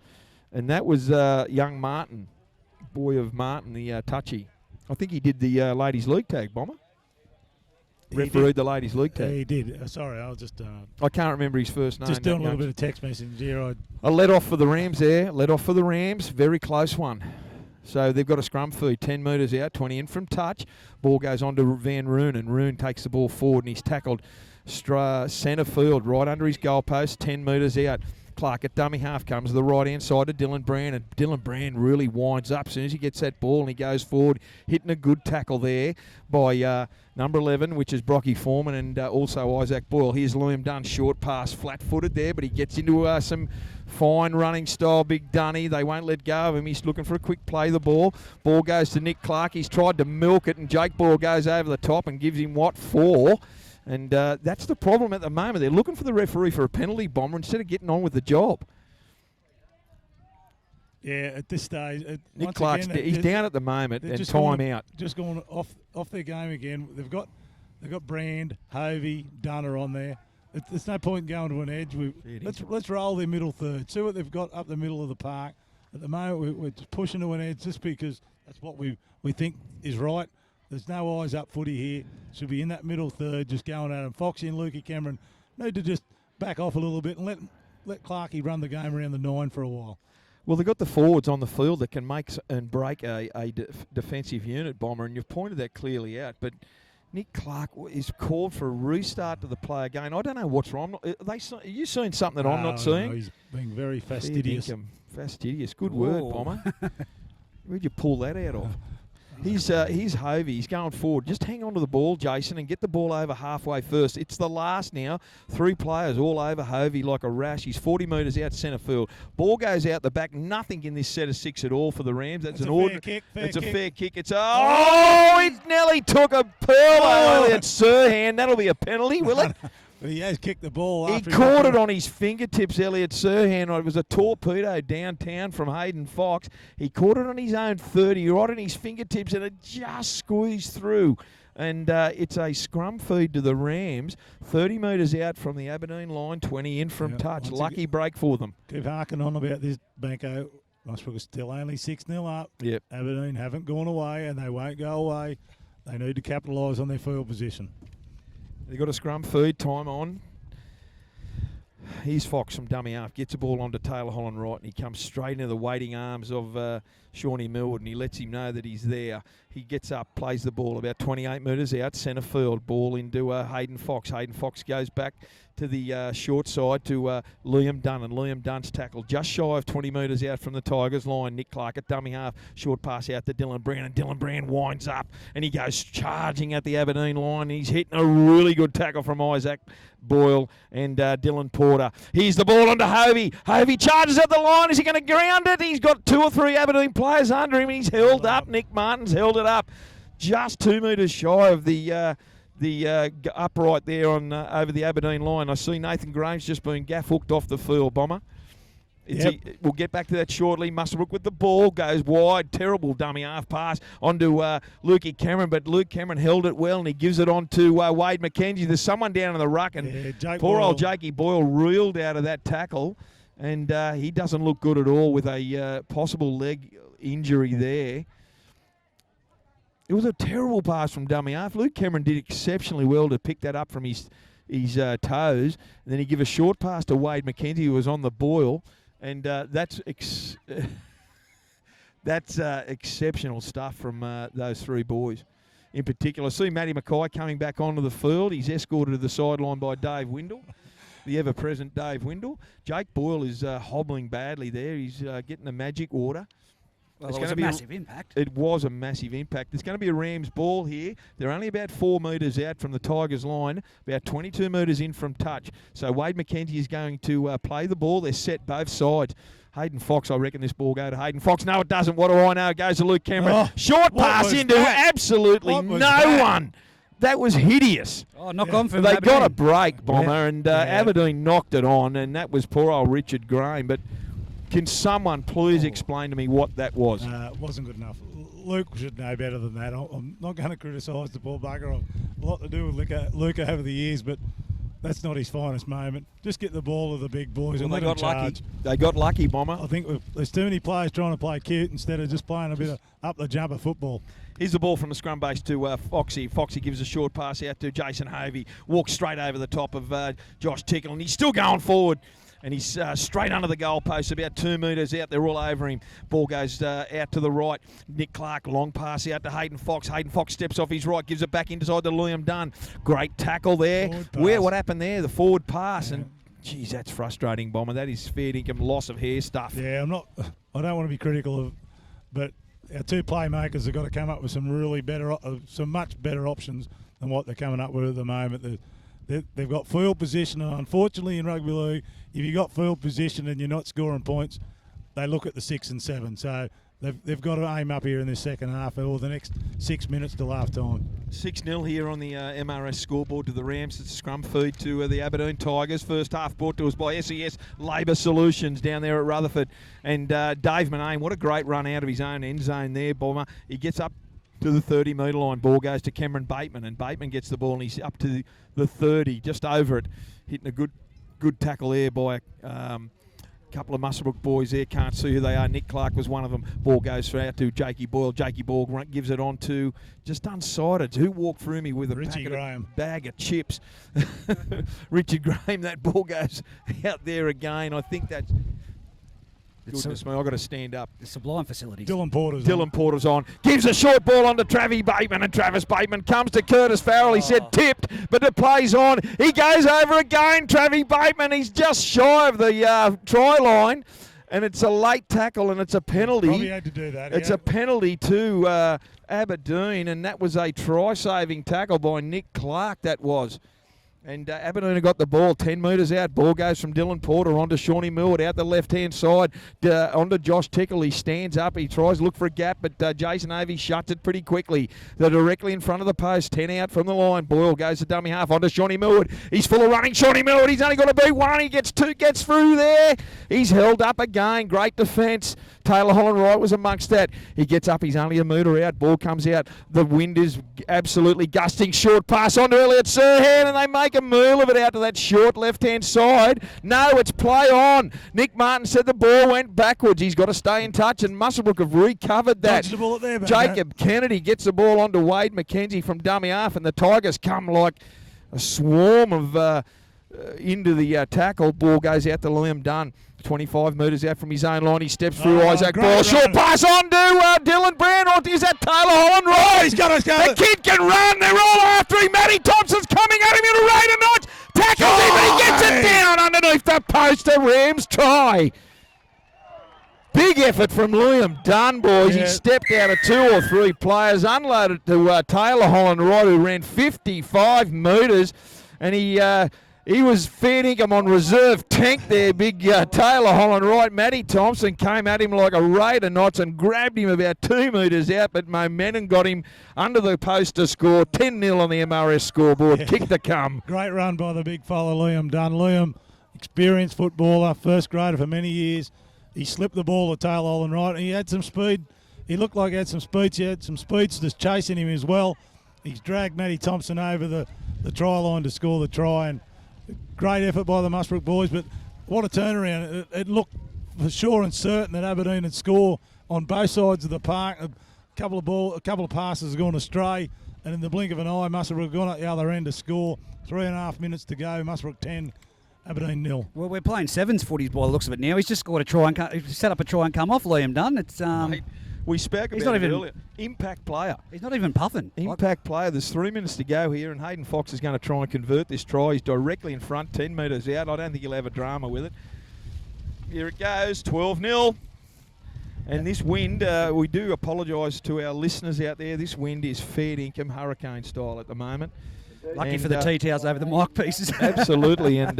and that was young Martin, boy of Martin, the touchy. I think he did the ladies' league tag, Bomber. Refereed the ladies' league tag. Yeah, he did. Sorry, I was just... I can't remember his first name. Just doing a little bit of text message here. A let off for the Rams there. Let off for the Rams. Very close one. So they've got a scrum feed. 10 metres out, 20 in from touch. Ball goes on to Van Roon, and Roon takes the ball forward, and he's tackled centre field right under his goalpost, 10 metres out. Clark at dummy half comes to the right-hand side to Dylan Brand, and Dylan Brand really winds up as soon as he gets that ball, and he goes forward, hitting a good tackle there by number 11, which is Brocky Foreman, and also Isaac Boyle. Here's Liam Dunn, short pass, flat-footed there, but he gets into some fine running style, Big Dunny. They won't let go of him. He's looking for a quick play, the ball. Ball goes to Nick Clark. He's tried to milk it, and Jake Boyle goes over the top and gives him, 4? And that's the problem at the moment. They're looking for the referee for a penalty, Bomber, instead of getting on with the job. Yeah, at this stage, Nick Clark's he's down at the moment, and time out. Just going off their game again. They've got Brand, Hovey, Dunner on there. There's no point in going to an edge. Let's roll their middle third. See what they've got up the middle of the park. At the moment, we're just pushing to an edge just because that's what we think is right. There's no eyes up footy here. Should be in that middle third, just going at him. Foxy and Lukey Cameron need to just back off a little bit and let Clarkey run the game around the 9 for a while. Well, they've got the forwards on the field that can make and break a defensive unit, Bomber, and you've pointed that clearly out. But Nick Clark is called for a restart to the play again. I don't know what's wrong. Are you seeing something that I'm not seeing? No, he's being very fastidious. Fastidious. Good word, Bomber. Where'd you pull that out of? He's Hovey. He's going forward. Just hang on to the ball, Jason, and get the ball over halfway first. It's the last now. 3 players all over Hovey like a rash. He's 40 metres out centre field. Ball goes out the back. Nothing in this set of 6 at all for the Rams. That's an fair kick. It's a fair kick. It's it nearly took a pearl over at Sirhan. That'll be a penalty, will it? But he has kicked the ball. He caught it on his fingertips, Elliot Sirhan. It was a torpedo downtown from Hayden Fox. He caught it on his own 30, right on his fingertips, and it just squeezed through. And it's a scrum feed to the Rams, 30 metres out from the Aberdeen line, 20 in from touch. Lucky break for them. Keep harking on about this, Banco. Muswellbrook is still only 6-0 up. Yep. Aberdeen haven't gone away, and they won't go away. They need to capitalise on their field position. They've got a scrum feed, time on. Here's Fox from dummy half, gets the ball onto Taylor Holland right, and he comes straight into the waiting arms of Shawnee Millwood, and he lets him know that he's there. He gets up, plays the ball about 28 metres out, centre field, ball into Hayden Fox. Hayden Fox goes back to the short side to Liam Dunn, and Liam Dunn's tackle just shy of 20 metres out from the Tigers line. Nick Clark at dummy half, short pass out to Dylan Brand, and Dylan Brand winds up, and he goes charging at the Aberdeen line. He's hitting a really good tackle from Isaac Boyle and Dylan Porter. Here's the ball onto Hovey. Hovey charges at the line. Is he going to ground it? He's got 2 or 3 Aberdeen players under him. He's held up. Nick Martin's held it up just 2 metres shy of the upright there on over the Aberdeen line. I see Nathan Graham's just been gaff hooked off the field, Bomber. We'll get back to that shortly. Muswellbrook with the ball, goes wide. Terrible dummy half pass onto Lukey Cameron, but Luke Cameron held it well, and he gives it on to Wade McKenzie. There's someone down in the ruck, and poor old Jakey Boyle reeled out of that tackle, and he doesn't look good at all with a possible leg injury there. It was a terrible pass from dummy half. Luke Cameron did exceptionally well to pick that up from his toes, and then he give a short pass to Wade McKenzie, who was on the boil. And that's exceptional stuff from those 3 boys. In particular, I see Matty Mackay coming back onto the field. He's escorted to the sideline by Dave Windle, the ever-present Dave Windle. Jake Boyle is hobbling badly there. He's getting the magic water. Well, it was a massive impact. It was a massive impact. There's going to be a Rams ball here. They're only about 4 metres out from the Tigers line, about 22 metres in from touch. So Wade McKenzie is going to play the ball. They're set both sides. Hayden Fox, I reckon this ball go to Hayden Fox. No, it doesn't. What do I know? It goes to Luke Cameron. Short pass into absolutely no one. That was hideous. Oh, knock on for They Aberdeen. got a break, Bomber, and Aberdeen knocked it on, and that was poor old Richard Graham. But can someone please explain to me what that was? It wasn't good enough. Luke should know better than that. I'm not going to criticise the ball bugger. I've a lot to do with Luke over the years, but that's not his finest moment. Just get the ball to the big boys and let them charge. They got lucky, Bomber. I think there's too many players trying to play cute instead of just playing a bit of up-the-jumper football. Here's the ball from the scrum base to Foxy. Foxy gives a short pass out to Jason Hovey. Walks straight over the top of Josh Tickle, and he's still going forward. And he's straight under the goalpost, about 2 metres out. They're all over him. Ball goes out to the right. Nick Clark, long pass out to Hayden Fox. Hayden Fox steps off his right, gives it back inside to Liam Dunn. Great tackle there. What happened there? The forward pass. Yeah. And, geez, that's frustrating, Bomber. That is fair income loss of hair stuff. Yeah, I don't want to be critical of, but our 2 playmakers have got to come up with some much better options than what they're coming up with at the moment. They've got field position, and unfortunately in rugby league, if you've got field position and you're not scoring points, they look at the 6 and 7. So they've got to aim up here in this second half or the next 6 minutes till half time. 6-0 here on the MRS scoreboard to the Rams. It's a scrum feed to the Aberdeen Tigers. First half brought to us by SES Labour Solutions down there at Rutherford. And Dave Manane, what a great run out of his own end zone there, Bomber. He gets up to the 30-metre line. Ball goes to Cameron Bateman, and Bateman gets the ball, and he's up to the 30, just over it, hitting a good tackle there by a couple of Muswellbrook boys there. Can't see who they are. Nick Clark was one of them. Ball goes out to Jakey Boyle. Jakey Boyle gives it on to just unsighted. Who walked through me with a bag of chips? Richard Graham. That ball goes out there again. I think that's... Goodness me, I've got to stand up. The Sublime facilities. Dylan Porter's on. Gives a short ball on to Travis Bateman, and Travis Bateman comes to Curtis Farrell. He said tipped, but the play's on. He goes over again, Travis Bateman. He's just shy of the try line, and it's a late tackle, and it's a penalty. Probably had to do that. It's a penalty to Aberdeen, and that was a try-saving tackle by Nick Clark, that was. And Aberdeen have got the ball 10 metres out. Ball goes from Dylan Porter onto Shawnee Millwood out the left-hand side onto Josh Tickle. He stands up. He tries to look for a gap, but Jason Avey shuts it pretty quickly. They're directly in front of the post. 10 out from the line. Boyle goes to dummy half onto Shawnee Millwood. He's full of running. Shawnee Millwood. He's only got to beat one. He gets two. Gets through there. He's held up again. Great defence. Taylor Holland Wright was amongst that. He gets up. He's only a metre out. Ball comes out. The wind is absolutely gusting. Short pass onto Elliot Serhan, and they make a meal of it out to that short left-hand side. No, it's play on. Nick Martin said the ball went backwards. He's got to stay in touch, and Muswellbrook have recovered that. Dodged the ball there, Jacob Kennedy gets the ball onto Wade McKenzie from dummy half, and the Tigers come like a swarm of into the tackle. Ball goes out to Liam Dunn. 25 metres out from his own line. He steps through Isaac Ball. Short pass on to Dylan Brown. Or is that Taylor Holland? Right. He's got to go. The kid can run. They're all after him. Matty Thompson's coming at him in a rate of knots. Tackles him, but he gets it down underneath the post. A Rams try. Big effort from Liam Dunn, boys. He stepped out of 2 or 3 players, unloaded to Taylor Holland Wright, who ran 55 metres, and he was fair income on reserve tank there, big Taylor Holland Wright. Matty Thompson came at him like a raider of knots and grabbed him about 2 metres out, but momentum got him under the post to score. 10-0 on the MRS scoreboard. Kick to come. Great run by the big fella, Liam Dunn. Liam, experienced footballer, first grader for many years. He slipped the ball to Taylor Holland Wright, and he had some speed. He looked like he had some speed. He had some speedsters chasing him as well. He's dragged Matty Thompson over the try line to score the try, and great effort by the Muswellbrook boys, but what a turnaround. It looked for sure and certain that Aberdeen would score on both sides of the park. A couple of passes have gone astray, and in the blink of an eye, Muswellbrook have gone at the other end to score. 3.5 minutes to go. Muswellbrook 10, Aberdeen 0. Well, we're playing sevens footies by the looks of it now. He's just scored a try and set up a try and come off. Liam Dunn. It's Mate, we spoke about it earlier. Impact player. He's not even puffing. Impact player. There's 3 minutes to go here, and Hayden Fox is going to try and convert this try. He's directly in front, 10 metres out. I don't think he'll have a drama with it. Here it goes, 12-0. And this wind, we do apologise to our listeners out there. This wind is fair income, hurricane style at the moment. Lucky for the tea towels over the mic pieces. Absolutely, and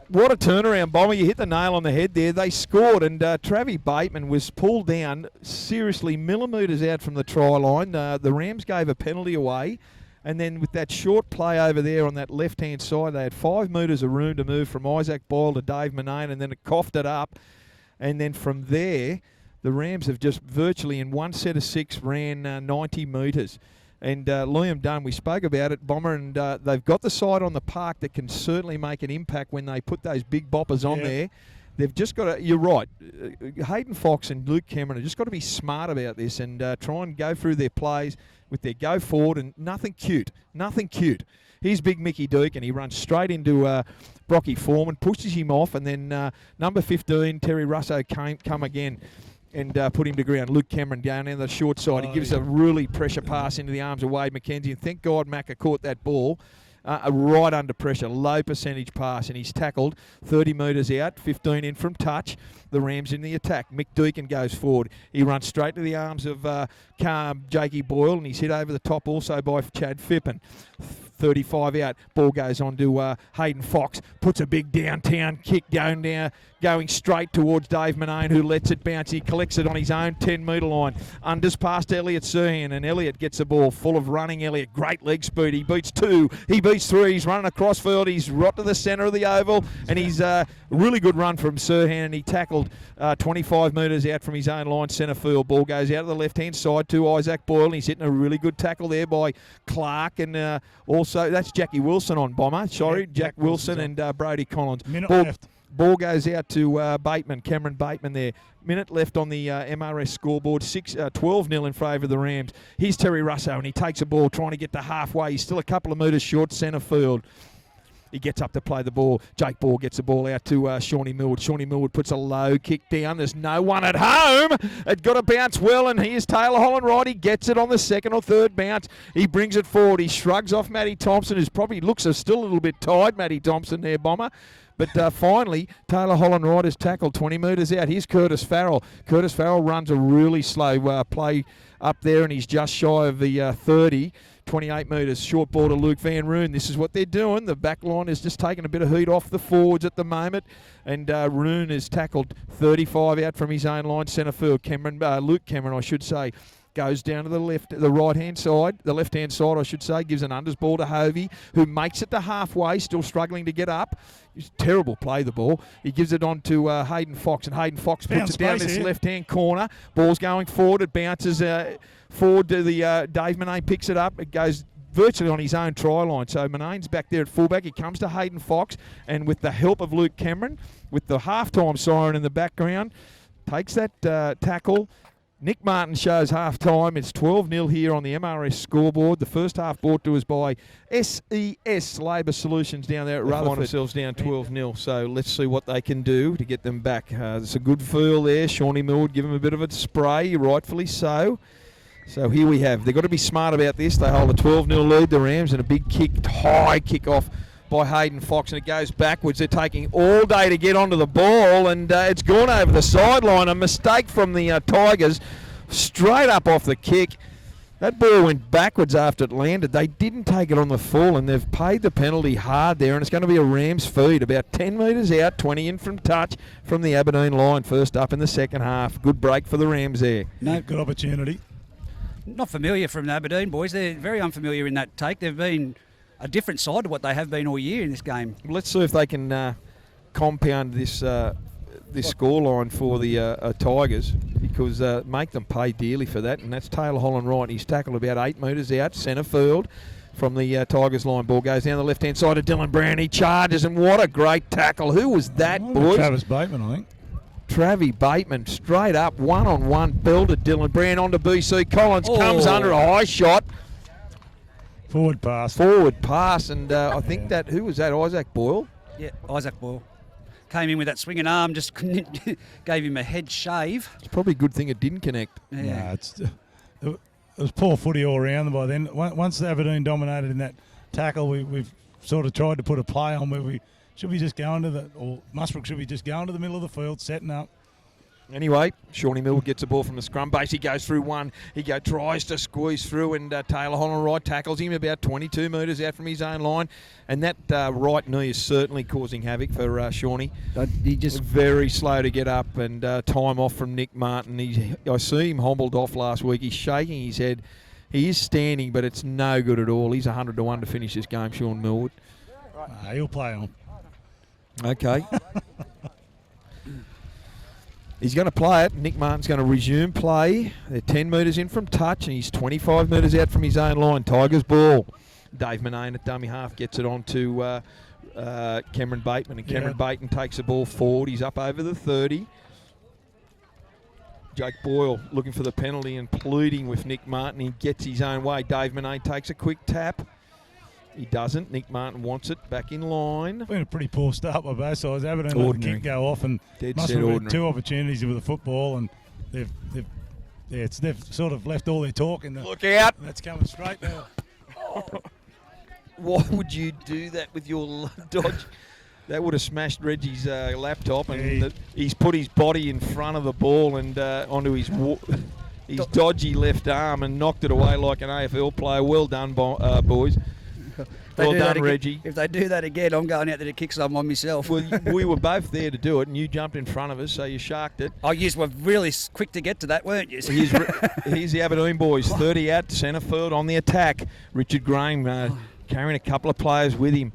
what a turnaround, Bomber. You hit the nail on the head there. They scored, and Travis Bateman was pulled down seriously millimetres out from the try line. The Rams gave a penalty away, and then with that short play over there on that left-hand side, they had 5 metres of room to move from Isaac Boyle to Dave Manane, and then it coughed it up. And then from there, the Rams have just virtually in one set of 6 ran 90 metres. And Liam Dunn, we spoke about it, Bomber, and they've got the side on the park that can certainly make an impact when they put those big boppers on there. They've just got to, you're right, Hayden Fox and Luke Cameron have just got to be smart about this and try and go through their plays with their go forward and nothing cute. Here's big Mickey Duke, and he runs straight into Brocky Foreman, pushes him off, and then number 15, Terry Russo, come again and put him to ground. Luke Cameron down the short side. He gives a really pressure pass into the arms of Wade McKenzie, and thank God Macca caught that ball right under pressure, low percentage pass, and he's tackled 30 metres out, 15 in from touch. The Rams in the attack. Mick Deacon goes forward. He runs straight to the arms of Jakey Boyle, and he's hit over the top also by Chad Phippen. 35 out. Ball goes on to Hayden Fox. Puts a big downtown kick going straight towards Dave Manane, who lets it bounce. He collects it on his own 10-metre line. Unders past Elliot Serhan, and Elliot gets the ball full of running. Elliot, great leg speed. He beats 2. He beats 3. He's running across field. He's right to the centre of the oval, and he's a really good run from Serhan, and he tackled 25 metres out from his own line, centre field. Ball goes out of the left-hand side to Isaac Boyle, and he's hitting a really good tackle there by Clark, and also that's Jackie Wilson on Bomber. Sorry, Jack Wilson and Brody Collins. Minute left. Ball goes out to Bateman, Cameron Bateman there. Minute left on the MRS scoreboard. 12-0 in favour of the Rams. Here's Terry Russo, and he takes a ball trying to get to halfway. He's still a couple of metres short, centre field. He gets up to play the ball. Jake Ball gets the ball out to Shawnee Millwood. Shawnee Millwood puts a low kick down. There's no one at home. It got to bounce well, and here's Taylor Holland right. He gets it on the second or third bounce. He brings it forward. He shrugs off Matty Thompson, who's probably looks still a little bit tired, Matty Thompson there, Bomber. But finally, Taylor Holland Wright is tackled 20 metres out. Here's Curtis Farrell. Curtis Farrell runs a really slow play up there, and he's just shy of the 30. 28 metres, short ball to Luke Van Roon. This is what they're doing. The back line is just taking a bit of heat off the forwards at the moment. And Roon is tackled 35 out from his own line. Centre field, Luke Cameron, I should say, goes down to the left-hand side, I should say, gives an unders ball to Hovey, who makes it to halfway, still struggling to get up. It's terrible play, the ball. He gives it on to Hayden Fox, and Hayden Fox puts it down this left-hand corner. Ball's going forward. It bounces forward to the Dave Manane, picks it up. It goes virtually on his own try line. So Manane's back there at fullback. He comes to Hayden Fox, and with the help of Luke Cameron, with the halftime siren in the background, takes that tackle. Nick Martin shows half-time. It's 12-0 here on the MRS scoreboard. The first half brought to us by SES Labour Solutions down there at Rutherford. They find themselves down 12-0, so let's see what they can do to get them back. There's a good feel there. Shawnee Millwood give them a bit of a spray, rightfully so. So here we have. They've got to be smart about this. They hold a 12-0 lead, the Rams, and a big high kick-off by Hayden Fox, and it goes backwards. They're taking all day to get onto the ball, and it's gone over the sideline. A mistake from the Tigers, straight up off the kick. That ball went backwards after it landed. They didn't take it on the full, and they've paid the penalty hard there, and it's going to be a Rams feed. About 10 metres out, 20 in from touch from the Aberdeen line, first up in the second half. Good break for the Rams there. No, good opportunity. Not familiar from the Aberdeen boys. They're very unfamiliar in that take. They've been a different side to what they have been all year in this game. Let's see if they can compound this scoreline for the Tigers, because make them pay dearly for that. And that's Taylor Holland Wright. He's tackled about 8 metres out, centre field from the Tigers line. Ball goes down the left-hand side of Dylan Brown. He charges, and what a great tackle. Who was that, boys? Travis Bateman, I think. Travie Bateman, straight up, one-on-one, belted Dylan Brown onto BC Collins. Comes under a high shot. Forward pass, and I think that, who was that, Isaac Boyle? Yeah, Isaac Boyle. Came in with that swinging arm, just gave him a head shave. It's probably a good thing it didn't connect. Yeah. It was poor footy all around by then. Once Aberdeen dominated in that tackle, we've sort of tried to put a play on where we should be just going to Muswellbrook should be just going to the middle of the field, setting up. Anyway, Shawnee Millwood gets the ball from the scrum base. He goes through one. He tries to squeeze through, and Taylor Holland Wright tackles him about 22 metres out from his own line. And that right knee is certainly causing havoc for Shawnee. He just very slow to get up, and time off from Nick Martin. I see him hobbled off last week. He's shaking his head. He is standing, but it's no good at all. He's 100-1 to finish this game, Shawn Millwood. He'll play on. Okay. He's going to play it. Nick Martin's going to resume play. They're 10 metres in from touch, and he's 25 metres out from his own line. Tigers ball. Dave Manane at dummy half gets it on to Cameron Bateman, and Cameron Bateman takes the ball forward. He's up over the 30. Jake Boyle looking for the penalty and pleading with Nick Martin. He gets his own way. Dave Manane takes a quick tap. He doesn't. Nick Martin wants it back in line. Been a pretty poor start by both sides. Aberdeen let the kick go off, and must have had 2 opportunities with the football, and they've sort of left all their talk. And look out! That's coming straight now. Why would you do that with your dodge? That would have smashed Reggie's laptop, and he's put his body in front of the ball and onto his dodgy left arm and knocked it away like an AFL player. Well done, boys. Well done, Reggie. If they do that again, I'm going out there to kick someone myself. Well, we were both there to do it, and you jumped in front of us, so you sharked it. Oh, you were really quick to get to that, weren't you? Here's the Aberdeen boys, 30 out, centre field on the attack. Richard Graham carrying a couple of players with him.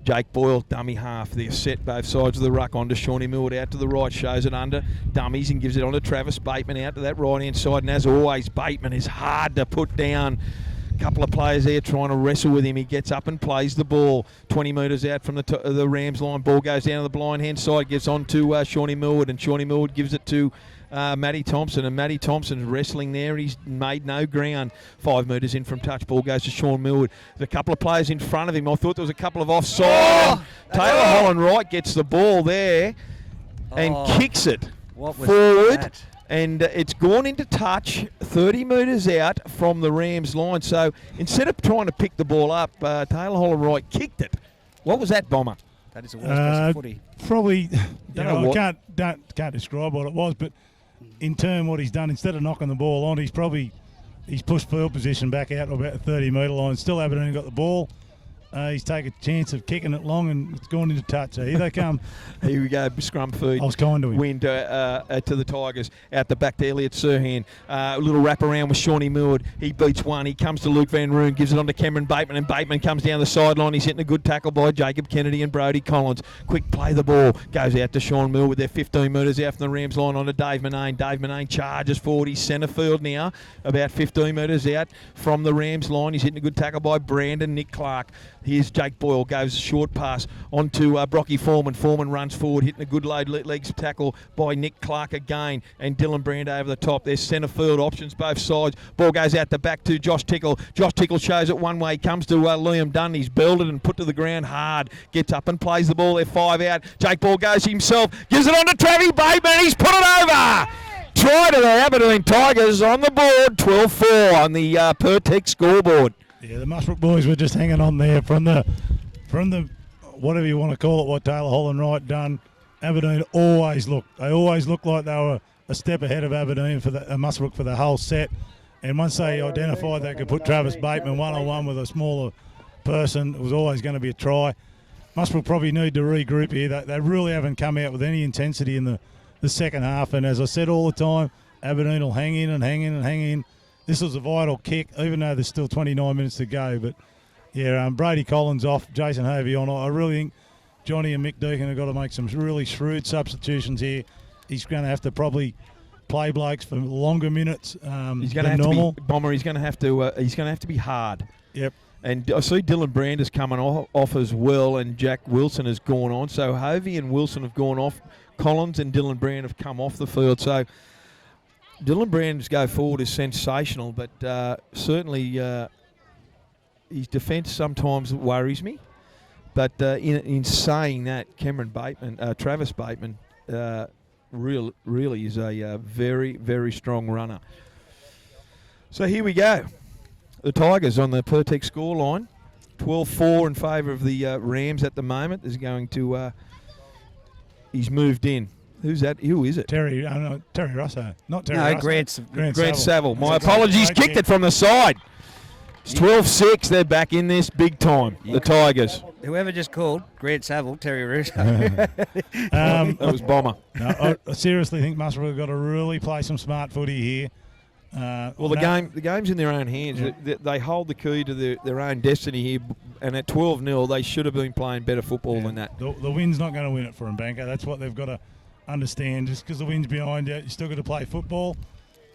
Jake Boyle, dummy half. They're set both sides of the ruck onto Shawnee Millwood out to the right, shows it under dummies and gives it on to Travis Bateman out to that right-hand side. And as always, Bateman is hard to put down. couple of players there trying to wrestle with him. He gets up and plays the ball 20 metres out from the Rams line. Ball goes down to the blind hand side, gives on to Shawnee Millwood, and Shawnee Millwood gives it to Matty Thompson, and Matty Thompson's wrestling there. He's made no ground. 5 metres in from touch. Ball goes to Sean Millwood. There's a couple of players in front of him. I thought there was a couple of offside. Taylor Holland Wright gets the ball there and kicks it forward. And it's gone into touch 30 metres out from the Rams line. So instead of trying to pick the ball up, Taylor Holland Wright kicked it. What was that, Bomber? That is a worst piece of footy. Probably, I can't describe what it was, but in turn what he's done, instead of knocking the ball on, he's pushed field position back out to about the 30-metre line. Still Aberdeen got the ball. He's taken a chance of kicking it long, and it's gone into touch. So here they come. Here we go, scrum feed. I was kind to him. Wind to the Tigers. Out the back to Elliot Sirhan. A little wrap around with Shawnee Millwood. He beats one. He comes to Luke Van Roon, gives it on to Cameron Bateman, and Bateman comes down the sideline. He's hitting a good tackle by Jacob Kennedy and Brody Collins. Quick play the ball. Goes out to Sean Millwood. They're 15 metres out from the Rams line on to Dave Manane. Dave Manane charges forward. He's centre field now, about 15 metres out from the Rams line. He's hitting a good tackle by Brandon Nick Clark. Here's Jake Boyle, goes short pass onto Brocky Foreman. Foreman runs forward, hitting a good load legs tackle by Nick Clark again, and Dylan Brand over the top. There's centre field options both sides. Ball goes out the back to Josh Tickle. Josh Tickle shows it one way, comes to Liam Dunn. He's belted and put to the ground hard. Gets up and plays the ball there, 5 out. Jake Ball goes himself, gives it on to Travie Bateman. He's put it over. Try to the Aberdeen Tigers on the board, 12-4 on the Pertec scoreboard. Yeah, the Muswellbrook boys were just hanging on there from the whatever you want to call it, what Taylor Holland Wright done. Aberdeen always looked like they were a step ahead of Aberdeen for the Muswellbrook for the whole set. And once they identified they could put Travis Bateman one-on-one with a smaller person, it was always going to be a try. Muswellbrook probably need to regroup here. They really haven't come out with any intensity in the second half. And as I said all the time, Aberdeen will hang in and hang in and hang in. This was a vital kick, even though there's still 29 minutes to go. But, yeah, Brady Collins off, Jason Hovey on. I really think Johnny and Mick Deacon have got to make some really shrewd substitutions here. He's going to have to probably play blokes for longer minutes he's going to have normal. To be, Bomber, he's going to have to be hard. Yep. And I see Dylan Brand is coming off as well, and Jack Wilson has gone on. So Hovey and Wilson have gone off. Collins and Dylan Brand have come off the field. So Dylan Brand's go forward is sensational, but certainly his defence sometimes worries me. But in saying that, Travis Bateman, really is a very, very strong runner. So here we go. The Tigers on the Pertec scoreline, 12-4 in favour of the Rams at the moment. Is going to. He's moved in. Who's that? Who is it? Terry Russo. Not Terry Russo. Grant Saville. My apologies. Kicked it from the side. It's 12-6. They're back in this big time, the Tigers. Whoever just called, Grant Saville, Terry Russo. That was Bomber. No, I seriously think Muswellbrook have got to really play some smart footy here. The game's in their own hands. Yeah. They hold the key to their own destiny here, and at 12-0, they should have been playing better football than that. The wind's not going to win it for them, Banker. That's what they've got to understand. Just because the wind's behind you, you still got to play football,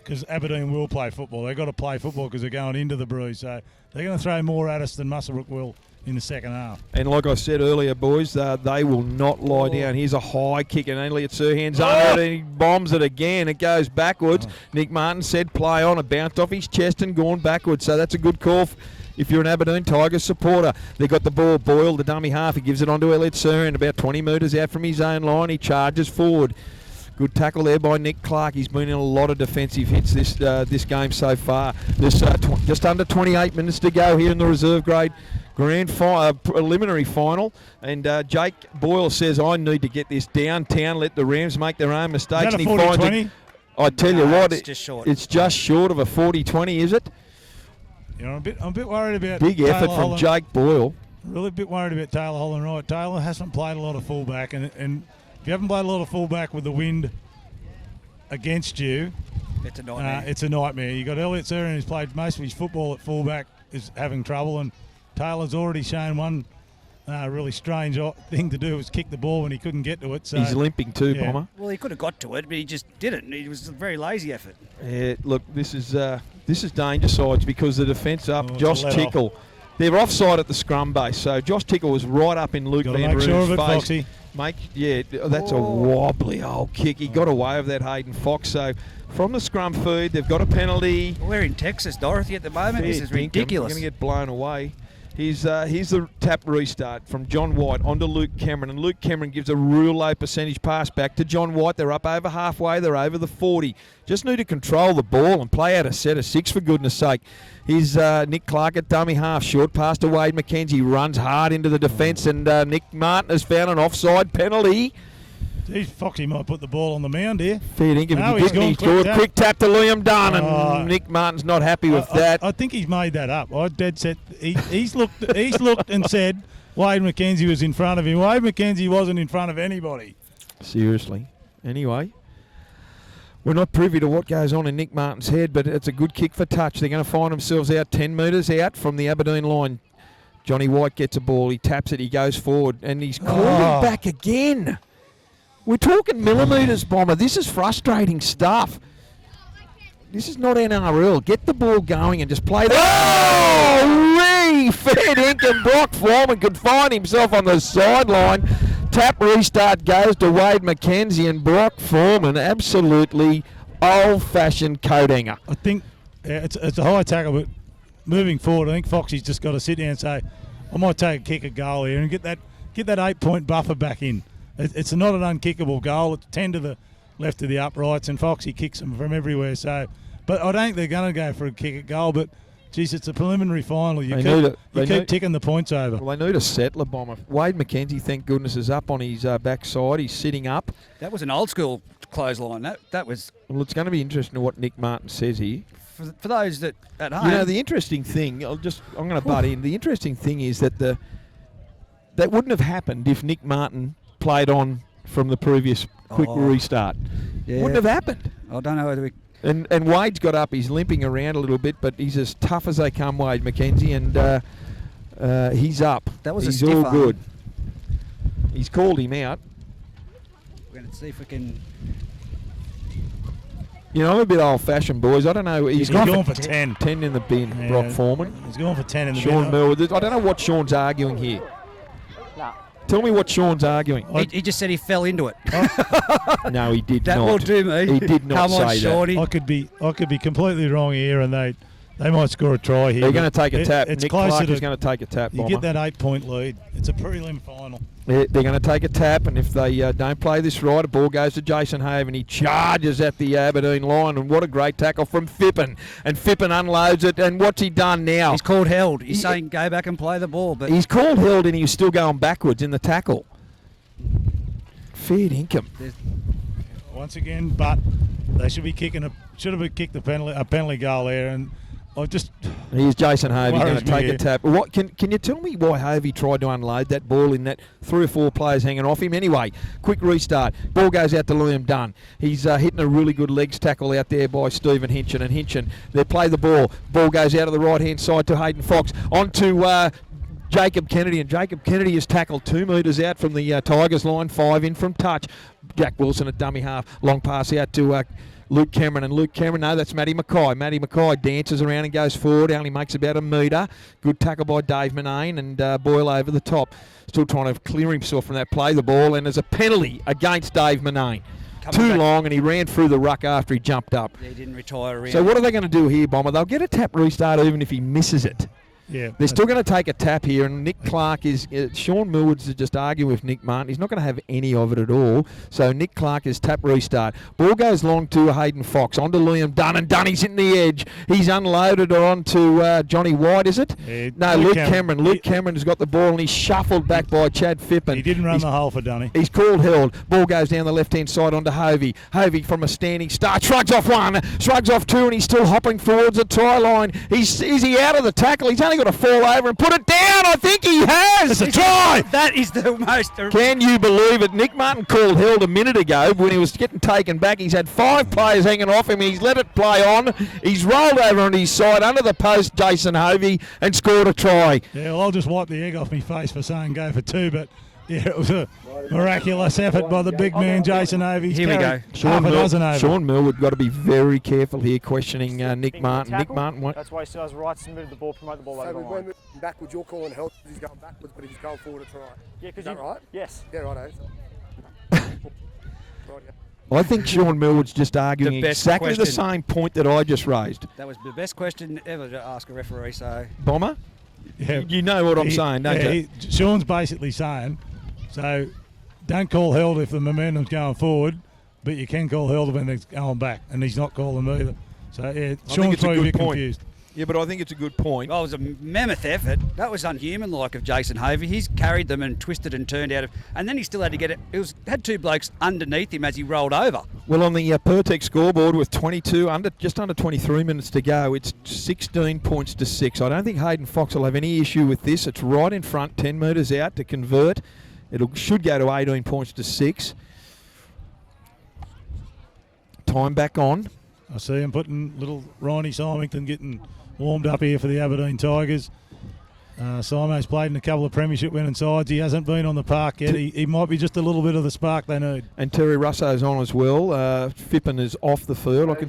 because Aberdeen will play football. They've got to play football because they're going into the breeze. So they're going to throw more at us than Muswellbrook will in the second half. And like I said earlier, boys, they will not lie down. Here's a high kick, and Elliot Sirhan's under it, and he bombs it again. It goes backwards. Nick Martin said play on. It bounced off his chest and gone backwards. So that's a good call if you're an Aberdeen Tigers supporter. They got the ball. Boyle, the dummy half. He gives it on to Elliot Sirhan, about 20 metres out from his own line. He charges forward. Good tackle there by Nick Clark. He's been in a lot of defensive hits this game so far. There's just under 28 minutes to go here in the reserve grade preliminary final. And Jake Boyle says, I need to get this downtown, let the Rams make their own mistakes. Is that a 40-20? I tell you what, it's just short. It's just short of a 40-20, is it? You know, I'm a bit worried about big Taylor effort from Holland. Jake Boyle. Really a bit worried about Taylor Holland Wright. Taylor hasn't played a lot of fullback, and if you haven't played a lot of fullback with the wind against you, it's a nightmare. It's a nightmare. You got Elliot Sirhan, who's played most of his football at fullback, is having trouble, and Taylor's already shown really strange thing to do was kick the ball when he couldn't get to it. So He's limping too, yeah. Bomber. Well, he could have got to it, but he just didn't. It was a very lazy effort. Yeah, look, this is danger sides because the defence up. Oh, Josh it's a let Tickle. They're offside at the scrum base, so Josh Tickle was right up in Luke Gotta Van make Roon's sure of it, face. Foxy. That's a wobbly old kick. He got away with that, Hayden Fox. So from the scrum feed, they've got a penalty. We're in Texas, Dorothy, at the moment. This is ridiculous. We're going to get blown away. Here's the tap restart from John White onto Luke Cameron, and Luke Cameron gives a real low percentage pass back to John White. They're up over halfway. They're over the 40. Just need to control the ball and play out a set of 6 for goodness sake. Here's Nick Clark at dummy half, short pass to Wade McKenzie, runs hard into the defence, and Nick Martin has found an offside penalty. Geez, Foxy might put the ball on the mound here. Fair dinkum. No, he's gone Quick tap to Liam Dunn, and Nick Martin's not happy with that. I think he's made that up. I dead set. He's looked and said Wade McKenzie was in front of him. Wade McKenzie wasn't in front of anybody. Seriously. Anyway, we're not privy to what goes on in Nick Martin's head, but it's a good kick for touch. They're going to find themselves out 10 metres out from the Aberdeen line. Johnny White gets a ball. He taps it. He goes forward, and he's called it back again. We're talking millimetres, Bomber. This is frustrating stuff. This is not NRL. Get the ball going and just play the... Oh! Fair dinkum. Brock Foreman could find himself on the sideline. Tap restart goes to Wade McKenzie, and Brock Foreman absolutely old-fashioned coat hanger. I think it's a high tackle, but moving forward, I think Foxy's just got to sit down and say, I might take a kick at goal here and get that 8-point buffer back in. It's not an unkickable goal. It's 10 to the left of the uprights, and Foxy kicks them from everywhere. So, but I don't think they're going to go for a kick at goal. But, geez, it's a preliminary final. You keep ticking the points over. Well, they need a settler, Bomber. Wade McKenzie, thank goodness, is up on his backside. He's sitting up. That was an old school clothesline. That was. Well, it's going to be interesting what Nick Martin says here. For those that at home. You know, the interesting thing, I'm going to butt in. The interesting thing is that that wouldn't have happened if Nick Martin played on from the previous quick restart. Yeah. Wouldn't have happened. I don't know whether we... And Wade's got up. He's limping around a little bit, but he's as tough as they come, Wade McKenzie, and he's up. That was he's a stiff all arm. good. He's called him out. We're going to see if we can... You know, I'm a bit old-fashioned, boys. I don't know. He's gone for 10. 10 in the bin, Yeah, Brock Foreman. He's gone for 10 in the Sean bin. Millward. I don't know what Sean's arguing here. Tell me what Sean's arguing. He just said he fell into it. No, he did That not. will do me. He did not Come on, say Shawnee. I could be completely wrong here, and they might score a try here. They're going to take a tap. It's Nick closer Clark to is going to take a tap, You Bomber. get that 8-point lead. It's a prelim final. They're going to take a tap, and if they don't play this right, the ball goes to Jason Haven. He charges at the Aberdeen line, and what a great tackle from Fippen. And Fippen unloads it, and what's he done now? He's called held. He's saying go back and play the ball, but He's called held, and he was still going backwards in the tackle. Fair dinkum. Once again, but they should have kicked a penalty goal there, and I just... Here's Jason Hovey going Worries to me take here. a tap. What can you tell me why Hovey tried to unload that ball in that 3 or 4 players hanging off him? Anyway, quick restart. Ball goes out to Liam Dunn. He's hitting a really good legs tackle out there by Stephen Hinchin. And Hinchin, they play the ball. Ball goes out of the right-hand side to Hayden Fox. On to Jacob Kennedy. And Jacob Kennedy is tackled 2 metres out from the Tigers line, 5 in from touch. Jack Wilson at dummy half. Long pass out to... Luke Cameron, and Luke Cameron, no, that's Matty Mackay. Matty Mackay dances around and goes forward, only makes about a metre. Good tackle by Dave Manane, and Boyle over the top. Still trying to clear himself from that, play the ball, and there's a penalty against Dave Manane. Too long, and he ran through the ruck after he jumped up. he didn't retire around. So what are they going to do here, Bomber? They'll get a tap restart even if he misses it. Yeah, They're still going to take a tap here, and Nick Clark is... Sean Millward's just arguing with Nick Martin. He's not going to have any of it at all. So Nick Clark is tap restart. Ball goes long to Hayden Fox. On to Liam Dunn, and Dunny's hitting the edge. He's unloaded on to Johnny White, is it? No, Luke Cameron. Luke Cameron has got the ball, and he's shuffled back by Chad Fippen. He didn't run the hole for Dunny. He's called held. Ball goes down the left-hand side onto Hovey. Hovey from a standing start. Shrugs off 1, shrugs off 2, and he's still hopping towards the try line. Is he out of the tackle? He's only only got to fall over and put it down. I think he has. It's a try. That is the most... Can you believe it? Nick Martin called held a minute ago when he was getting taken back. He's had 5 players hanging off him. He's let it play on. He's rolled over on his side under the post, Jason Hovey, and scored a try. Yeah, well, I'll just wipe the egg off my face for saying go for 2, but yeah, it was a miraculous effort by the big man, Jason Hovey. Here we go. Sean Millwood got to be very careful here questioning Nick Martin. Nick Martin won't. That's why he says right, submitted the ball, promote the ball over the line. So we're moving backwards, you're calling help, he's going backwards, but he's going forward to try. Yeah, Is that right? Yes. Yeah, right. I think Sean Millwood's just arguing The best exactly the question. same point that I just raised. That was the best question ever to ask a referee, so... Bomber? Yeah, You know what I'm saying, don't you? Sean's basically saying, so don't call held if the momentum's going forward, but you can call held when it's going back, and he's not calling them either. So yeah, Sean's it's a probably a good bit point. confused. Yeah, but I think it's a good point. Well, it was a mammoth effort. That was unhuman-like of Jason Hovey. He's carried them and twisted and turned out of... And then he still had to get it... Had 2 blokes underneath him as he rolled over. Well, on the Pertec scoreboard with just under 23 minutes to go, it's 16 points to 6. I don't think Hayden Fox will have any issue with this. It's right in front, 10 metres out to convert. Should go to 18 points to 6. Time back on. I see him putting little Ronnie Symington getting warmed up here for the Aberdeen Tigers. Simo's played in a couple of premiership winning sides. He hasn't been on the park yet. He might be just a little bit of the spark they need. And Terry Russo's on as well. Fippen is off the field. I can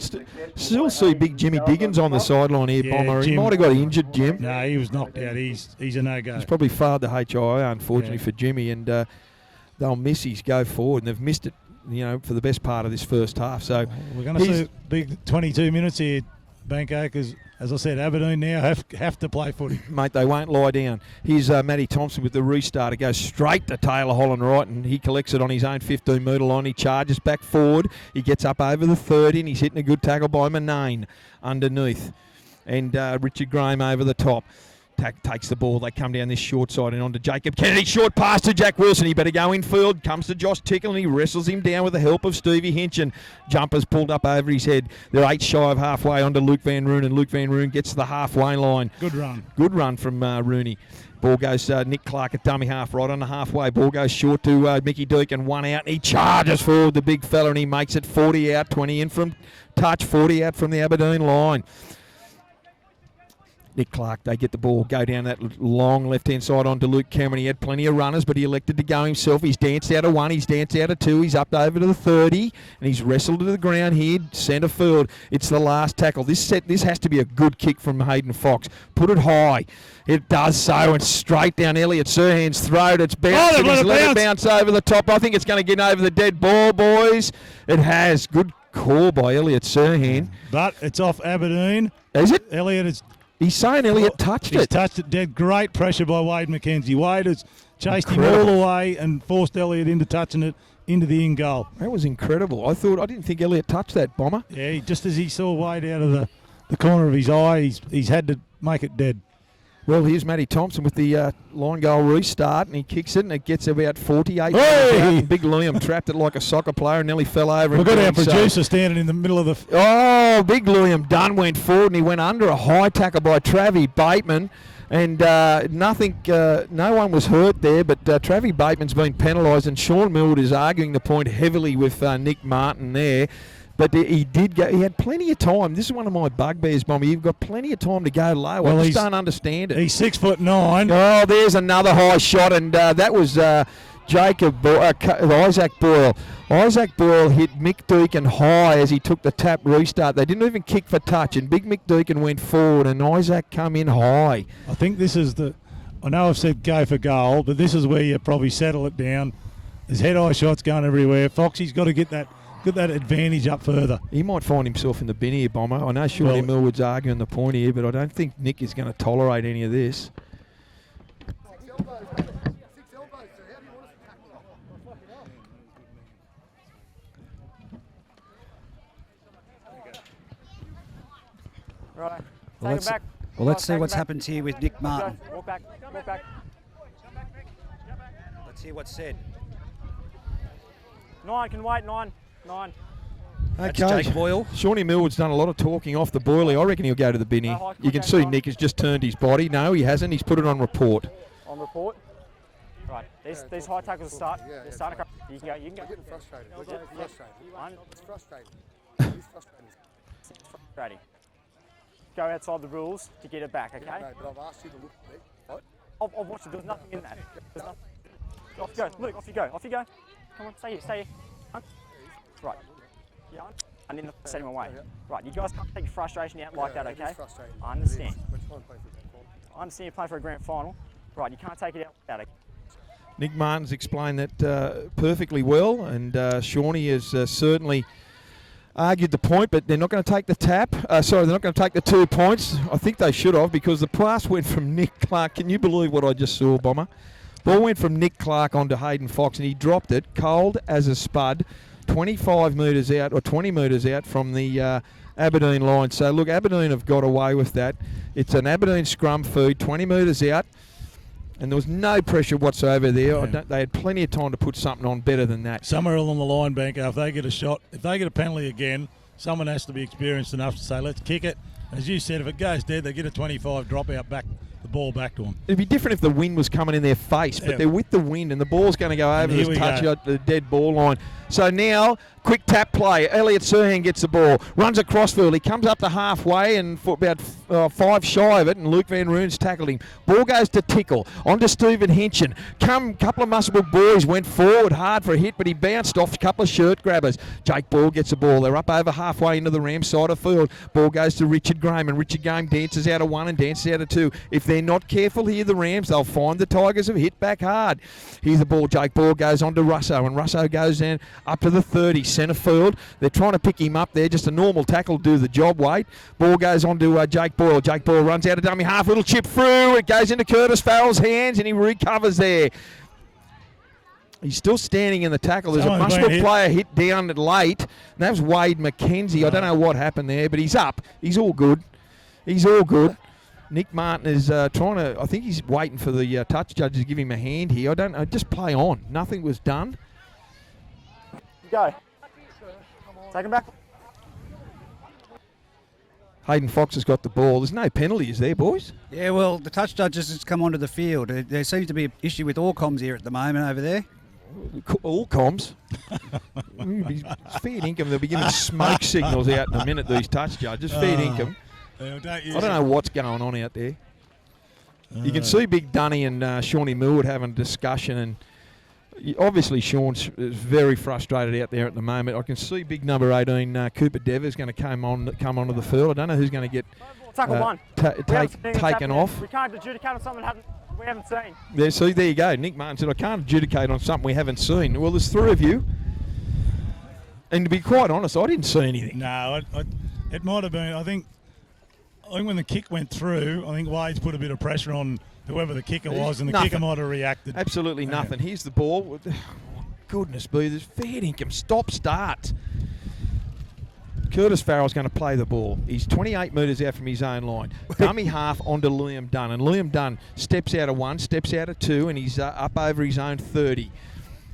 still see big Jimmy Diggins on the sideline here, Yeah, Bomber. He Jim. might have got injured, Jim. No, he was knocked out. He's a no-go. He's probably failed the HIA, unfortunately, for Jimmy, and they'll miss his go forward, and they've missed it, for the best part of this first half. So we're going to see a big 22 minutes here, Banco, because, as I said, Aberdeen now have to play footy. Mate, they won't lie down. Here's Matty Thompson with the restart. It goes straight to Taylor Holland right, and he collects it on his own 15-metre line. He charges back forward. He gets up over the 30, and he's hitting a good tackle by Manane underneath. And Richard Graham over the top. Takes the ball. They come down this short side and on to Jacob Kennedy. Short pass to Jack Wilson. He better go infield. Comes to Josh Tickle and he wrestles him down with the help of Stevie Hinchin. Jumper's pulled up over his head. They're 8 shy of halfway onto Luke Van Roon, and Luke Van Roon gets to the halfway line. Good run. Good run from Rooney. Ball goes Nick Clark at dummy half right on the halfway. Ball goes short to Mickey Deakin. 1 out and he charges forward, the big fella, and he makes it 40 out, 20 in from touch, 40 out from the Aberdeen line. Nick Clark, they get the ball, go down that long left-hand side onto Luke Cameron. He had plenty of runners, but he elected to go himself. He's danced out of 1, he's danced out of 2, he's up over to the 30, and he's wrestled to the ground here, centre field. It's the last tackle. This has to be a good kick from Hayden Fox. Put it high. It does so, and straight down Elliot Serhan's throat. It's bounced, and he's let it bounce over the top. I think it's going to get over the dead ball, boys. It has. Good call by Elliot Serhan. But it's off Aberdeen. Is it? Elliot is... He's saying Elliot touched it. He's touched it dead. Great pressure by Wade McKenzie. Wade has chased him all the way and forced Elliot into touching it into the in goal. That was incredible. I didn't think Elliot touched that, Bomber. Yeah, just as he saw Wade out of the corner of his eye, he's had to make it dead. Well, here's Matty Thompson with the line goal restart, and he kicks it, and it gets about 48. Hey! Big Liam trapped it like a soccer player and nearly fell over. We've got our producer standing in the middle of the... Oh, big Liam Dunn went forward, and he went under a high tackle by Travie Bateman, and no one was hurt there, but Travie Bateman's been penalised, and Sean Millwood is arguing the point heavily with Nick Martin there. But he did go. He had plenty of time. This is one of my bugbears, Bomber. You've got plenty of time to go low. Well, I just don't understand it. He's 6'9". Oh, there's another high shot, and that was Isaac Boyle. Isaac Boyle hit Mick Deakin high as he took the tap restart. They didn't even kick for touch, and big Mick Deakin went forward, and Isaac come in high. I think this is I know I've said go for goal, but this is where you probably settle it down. There's head-eye shots going everywhere. Foxy's got to get that advantage up further. He might find himself in the bin here, Bomber. I know surely Millwood's arguing the point here, but I don't think Nick is going to tolerate any of this. Right. Let's see what's happened here with Nick Martin. Walk back. Let's hear what's said. 9 can wait. 9. That's Okay. Jake Boyle. Shawnee Millwood's done a lot of talking off the boilie. I reckon he'll go to the binny. You can see Nick has just turned his body. No, he hasn't. He's put it on report. On report. Right, these high tackles will start. They're starting. You can go. You can go. We're getting frustrated. We're getting frustrated. It's frustrating. It's frustrating. Frustrating. Go outside the rules to get it back, okay? No, but I've asked you to look at me. What? I've watched it. There's nothing in that. There's nothing. Off you go. Luke, off you go. Off you go. Come on, stay here. Stay here. Right. Yeah. I didn't set him away. Right, you guys can't take your frustration out like that, okay? I understand. We're trying to play for a grand final. I understand you're playing for a grand final. Right, you can't take it out like that, okay? Nick Martin's explained that perfectly well, and Shawnee has certainly argued the point, but they're not going to take the tap. They're not going to take the 2 points. I think they should have, because the pass went from Nick Clark. Can you believe what I just saw, Bomber? Ball went from Nick Clark onto Hayden Fox, and he dropped it cold as a spud, 25 metres out or 20 metres out from the Aberdeen line. So, look, Aberdeen have got away with that. It's an Aberdeen scrum feed, 20 metres out. And there was no pressure whatsoever there. Yeah. They had plenty of time to put something on better than that. Somewhere along the line, Benko, if they get a shot, if they get a penalty again, someone has to be experienced enough to say, let's kick it. As you said, if it goes dead, they get a 25 drop out back, the ball back to them. It'd be different if the wind was coming in their face, but they're with the wind and the ball's going to go over this touch at the dead ball line. So now, quick tap play. Elliot Sirhan gets the ball, runs across field. He comes up to halfway and for about 5 shy of it, and Luke Van Roon's tackled him. Ball goes to Tickle, on to Stephen Hinchin. Couple of Muswellbrook boys went forward hard for a hit, but he bounced off a couple of shirt grabbers. Jake Ball gets the ball. They're up over halfway into the Rams side of field. Ball goes to Richard Graham, and Richard Graham dances out of 1 and dances out of 2. If they're not careful here, the Rams, they'll find the Tigers have hit back hard. Here's the ball. Jake Ball goes on to Russo, and Russo goes down up to the 30, centre field. They're trying to pick him up there. Just a normal tackle to do the job, Wade. Ball goes on to Jake Boyle. Jake Boyle runs out of dummy half. Little chip through. It goes into Curtis Farrell's hands, and he recovers there. He's still standing in the tackle. There's a Muswellbrook player hit down late. And that was Wade McKenzie. I don't know what happened there, but he's up. He's all good. He's all good. Nick Martin is trying to, I think he's waiting for the touch judges to give him a hand here. I don't know. Just play on. Nothing was done. Go. Take him back. Hayden Fox has got the ball. There's no penalty, is there, boys? Yeah, well, the touch judges has come onto the field. There seems to be an issue with all comms here at the moment over there. All comms. It's fair income. They'll be giving smoke signals out in a minute, these touch judges. Fair income. I don't know what's going on out there. You can see Big Dunny and Shawnee Millwood having a discussion, and obviously Sean's very frustrated out there at the moment. I can see big number 18 Cooper Devers going to come onto the field. I don't know who's going to get taken off. We can't adjudicate on something we haven't seen. Yeah, see, there you go. Nick Martin said, I can't adjudicate on something we haven't seen. Well, there's 3 of you. And to be quite honest, I didn't see anything. No, it might have been, I think when the kick went through, I think Wade's put a bit of pressure on whoever the kicker was, and the kicker might have reacted. Absolutely nothing. Here's the ball. Goodness me, there's fair income. Stop, start. Curtis Farrell's going to play the ball. He's 28 metres out from his own line. Dummy half onto Liam Dunn, and Liam Dunn steps out of 1, steps out of 2, and he's up over his own 30.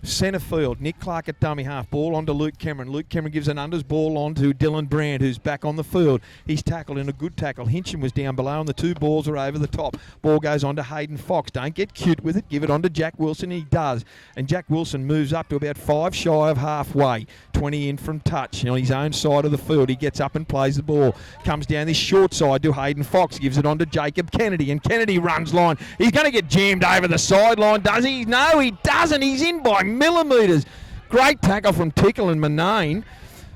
Centre field, Nick Clark at dummy half, ball on to Luke Cameron. Luke Cameron gives an unders ball on to Dylan Brand, who's back on the field. He's tackled in a good tackle. Hinchin was down below, and the 2 balls are over the top. Ball goes on to Hayden Fox. Don't get cute with it. Give it on to Jack Wilson. He does. And Jack Wilson moves up to about 5 shy of halfway. 20 in from touch on his own side of the field. He gets up and plays the ball. Comes down this short side to Hayden Fox. Gives it on to Jacob Kennedy, and Kennedy runs line. He's going to get jammed over the sideline, does he? No, he doesn't. He's in by millimetres. Great tackle from Tickle and Manane.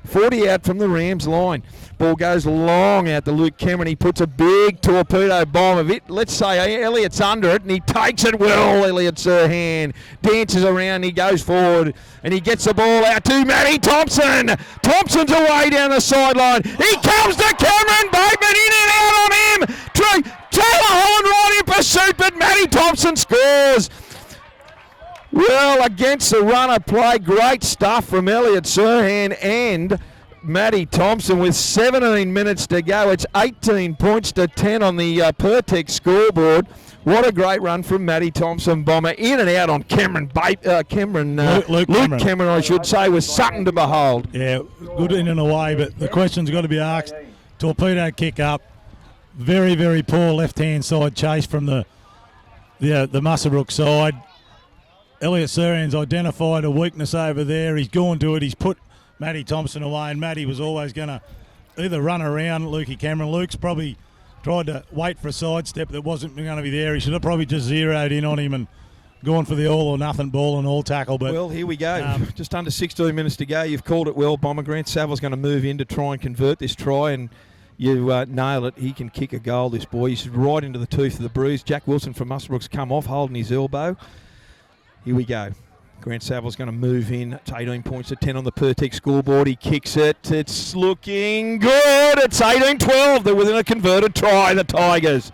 40 out from the Rams line. Ball goes long out to Luke Cameron. He puts a big torpedo bomb of it. Let's say Elliott's under it, and he takes it well. Elliott Sirhan dances around. He goes forward, and he gets the ball out to Matty Thompson. Thompson's away down the sideline. He comes to Cameron Bateman, in and out on him. Taylor Holland right in pursuit, but Matty Thompson scores. Well, against the runner play, great stuff from Elliott Sirhan and Matty Thompson with 17 minutes to go. It's 18 points to 10 on the Pertex scoreboard. What a great run from Matty Thompson, Bomber. In and out on Luke Cameron, I should say, was something to behold. Yeah, good in and away, but the question's got to be asked. Torpedo kick up. Very, very poor left-hand side chase from the Muswellbrook side. Elliot Surian's identified a weakness over there. He's gone to it. He's put Matty Thompson away, and Matty was always going to either run around Lukey Cameron. Luke's probably tried to wait for a sidestep that wasn't going to be there. He should have probably just zeroed in on him and gone for the all-or-nothing ball and all tackle. But well, here we go. Just under 16 minutes to go. You've called it well, Bomber. Grant Saville's going to move in to try and convert this try, and you nail it. He can kick a goal, this boy. He's right into the tooth of the bruise. Jack Wilson from Muswellbrook's come off, holding his elbow. Here we go. Grant Saville's going to move in. It's 18 points to 10 on the Pertec scoreboard. He kicks it. It's looking good. It's 18-12. They're within a converted try, the Tigers.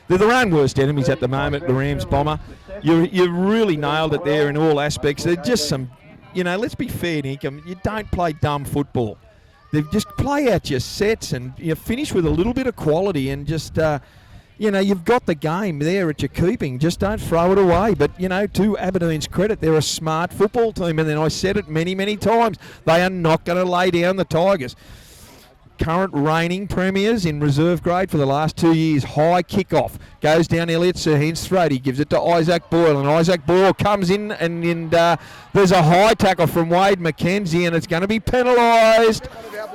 They're their own worst enemies at the moment, the Rams, Bomber. You really nailed it there in all aspects. They're just some, let's be fair, Nick. You don't play dumb football. They just play out your sets and you finish with a little bit of quality and just, you've got the game there at your keeping. Just don't throw it away. But, to Aberdeen's credit, they're a smart football team. And then I said it many, many times. They are not going to lay down the Tigers. Current reigning premiers in reserve grade for the last 2 years. High kickoff. Goes down Elliot Sirhen's throat. He gives it to Isaac Boyle. And Isaac Boyle comes in and there's a high tackle from Wade McKenzie and it's going to be penalised.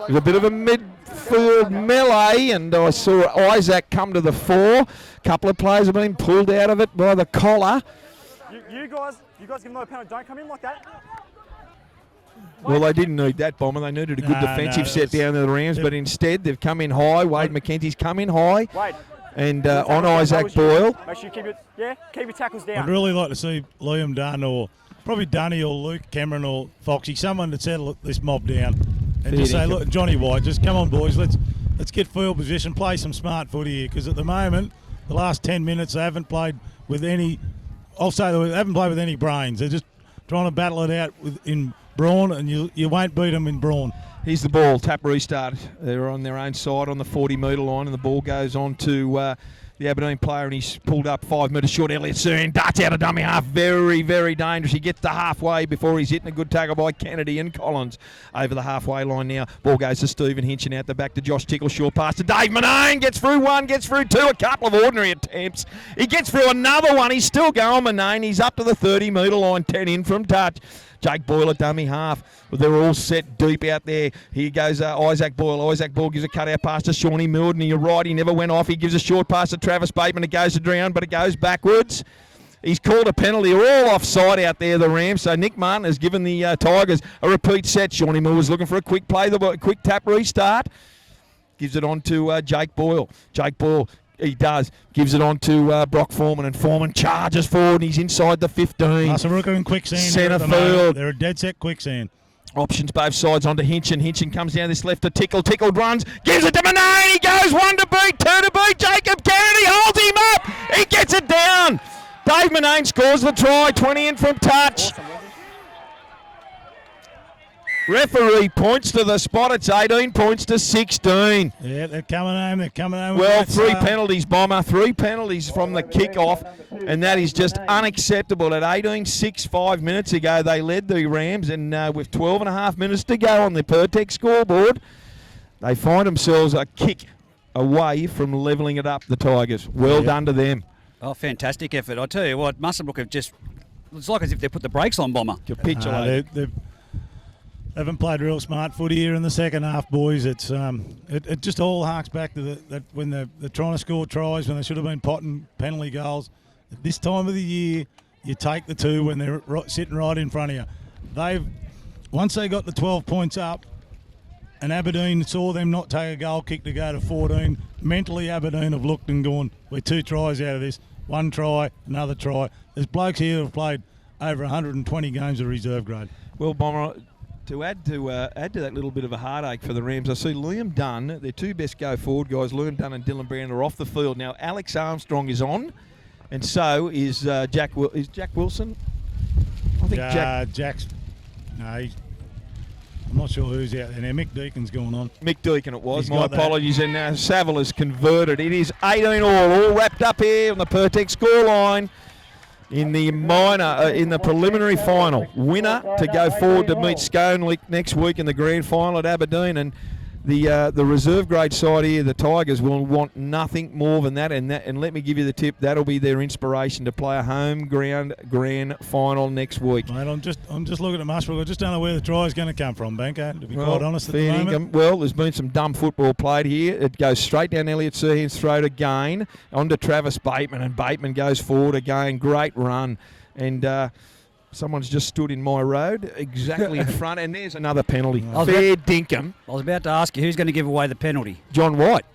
There's a bit of a midfield melee and I saw Isaac come to the fore. A couple of players have been pulled out of it by the collar. You guys give them no penalty. Don't come in like that. Well, they didn't need that, Bomber. They needed a good defensive set down to the Rams, but instead they've come in high. Wade McKenzie's come in high. And on Isaac Boyle. Make sure you keep your tackles down. I'd really like to see Liam Dunn or probably Dunny or Luke Cameron or Foxy, someone to settle this mob down and just say, look, Johnny White, just come on, boys, let's get field position, play some smart footy here, because at the moment, the last 10 minutes, they haven't played with any. I'll say they haven't played with any brains. They're just trying to battle it out in brawn, and you won't beat them in brawn. Here's the ball, tap restart. They're on their own side on the 40-metre line, and the ball goes on to the Aberdeen player, and he's pulled up 5 metres short. Elliot Surian darts out of dummy half. Very, very dangerous. He gets to halfway before he's hitting a good tackle by Kennedy and Collins over the halfway line now. Ball goes to Stephen Hinchin out the back to Josh Tickle. Short pass to Dave Manone. Gets through one, gets through two. A couple of ordinary attempts. He gets through another one. He's still going, Manone. He's up to the 30-metre line, 10 in from touch. Jake Boyle at dummy half. They're all set deep out there. Here goes Isaac Boyle. Isaac Boyle gives a cut-out pass to Shawnee Milden. You're right, he never went off. He gives a short pass to Travis Bateman. It goes to Drown, but it goes backwards. He's called a penalty. They're all offside out there, the Rams. So Nick Martin has given the Tigers a repeat set. Shawnee Milden was looking for a quick play, the quick tap restart. Gives it on to Jake Boyle. Jake Boyle. He does. Gives it on to Brock Foreman, and Foreman charges forward, and he's inside the 15. Muswellbrook in quicksand. Centre field. They're a dead set quicksand. Options both sides onto Hinchin. Hinchin comes down this left to Tickle. Tickle runs. Gives it to Manone. He goes 1 to beat, 2 to beat. Jacob Kennedy holds him up. He gets it down. Dave Manone scores the try. 20 in from touch. Referee points to the spot. It's 18 points to 16. Yeah, they're coming home. They're coming home. Well, 3 penalties, Bomber. 3 penalties from the kick-off, and that is just unacceptable. At 18-6 5 minutes ago, they led the Rams, and with 12 and a half minutes to go on the Pertec scoreboard, they find themselves a kick away from levelling it up, the Tigers. Well done to them. Oh, fantastic effort. I tell you what, Muswellbrook have just... It's like as if they put the brakes on, Bomber. Capitulate. They haven't played real smart footy here in the second half, boys. It's it just all harks back to that when they're trying to score tries when they should have been potting penalty goals. At this time of the year, you take the 2 when they're sitting right in front of you. Once they got the 12 points up, and Aberdeen saw them not take a goal kick to go to 14. Mentally, Aberdeen have looked and gone, we're 2 tries out of this. 1 try, another try. There's blokes here who have played over 120 games of reserve grade. Well, Bomber, to add to that little bit of a heartache for the Rams, I see Liam Dunn, their 2 best go-forward guys, Liam Dunn and Dylan Brown, are off the field. Now, Alex Armstrong is on, and so is Jack Wilson. I think Jack's... No, I'm not sure who's out there now. Mick Deacon's going on. Mick Deacon it was. My apologies. And Saville has converted. It is 18 all wrapped up here on the Pertec scoreline. in the minor, in the preliminary final. Winner to go forward to meet Scone next week in the grand final at Aberdeen. And the reserve grade side here, the Tigers, will want nothing more than that. And let me give you the tip, that'll be their inspiration to play a home ground grand final next week. Mate, I'm just looking at Muswellbrook. I just don't know where the try is going to come from, Benko, to be quite honest at the moment. Well, there's been some dumb football played here. It goes straight down Elliot Seahan's throat again, onto Travis Bateman, and Bateman goes forward again. Great run. And someone's just stood in my road exactly in front, and there's another penalty. Fair dinkum. I was about to ask you, who's going to give away the penalty? John White.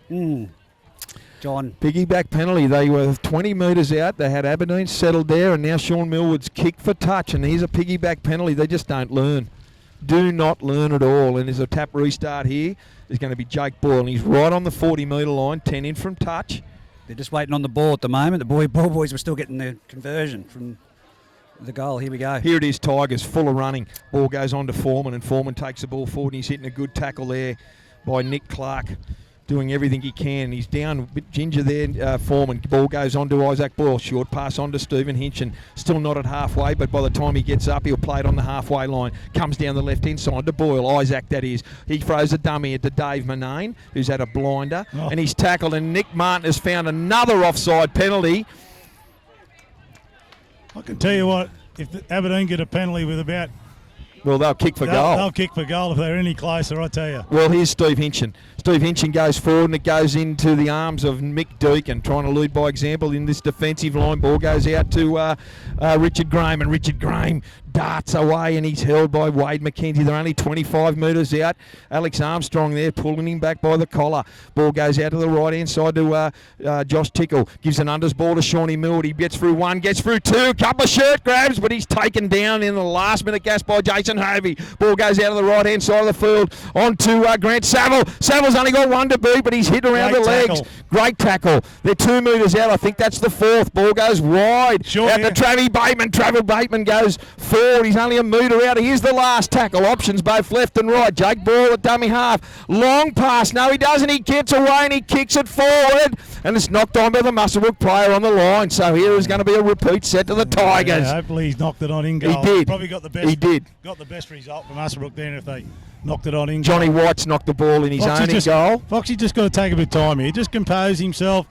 John. Piggyback penalty. They were 20 metres out. They had Aberdeen settled there, and now Sean Millwood's kicked for touch, and here's a piggyback penalty. They just don't learn. Do not learn at all. And there's a tap restart here. There's going to be Jake Boyle, and he's right on the 40-metre line, 10 in from touch. They're just waiting on the ball at the moment. The ball boys were still getting the conversion from the goal. Here we go. Here it is, Tigers, full of running. Ball goes on to Foreman, and Foreman takes the ball forward, and he's hitting a good tackle there by Nick Clark, doing everything he can. He's down a bit ginger there, Foreman. Ball goes on to Isaac Boyle. Short pass on to Stephen Hinchin. Still not at halfway, but by the time he gets up, he'll play it on the halfway line. Comes down the left-hand side to Boyle. Isaac, that is. He throws a dummy to Dave Manane, who's had a blinder, and he's tackled, and Nick Martin has found another offside penalty. I can tell you what, if Aberdeen get a penalty with about... Well, they'll kick for goal. They'll kick for goal if they're any closer, I tell you. Well, here's Steve Hinchin. Steve Hinchin goes forward, and it goes into the arms of Mick Deacon, trying to lead by example in this defensive line. Ball goes out to Richard Graham, and Richard Graham darts away, and he's held by Wade McKenzie. They're only 25 metres out. Alex Armstrong there pulling him back by the collar. Ball goes out to the right-hand side to Josh Tickle. Gives an unders ball to Shawnee Millwood. He gets through one, gets through two. Couple of shirt grabs, but he's taken down in the last-minute gas by Jason Hovey. Ball goes out to the right-hand side of the field on to Grant Saville. Saville's only got one to beat, but he's hit around the legs. Great tackle. They're 2 metres out. I think that's the fourth. Ball goes wide. Out to Travie Bateman. Travie Bateman goes forward. He's only a metre out. Here's the last tackle. Options both left and right. Jake Ball at dummy half. Long pass. No, he doesn't. He gets away and he kicks it forward. And it's knocked on by the Muswellbrook player on the line. So here is going to be a repeat set to the Tigers. Yeah, hopefully he's knocked it on in goal. He did. Probably got the best. He did. Got the best result for Muswellbrook then if they knocked it on in goal. Johnny White's knocked the ball in his own in goal. Foxy's just got to take a bit of time here. Just compose himself.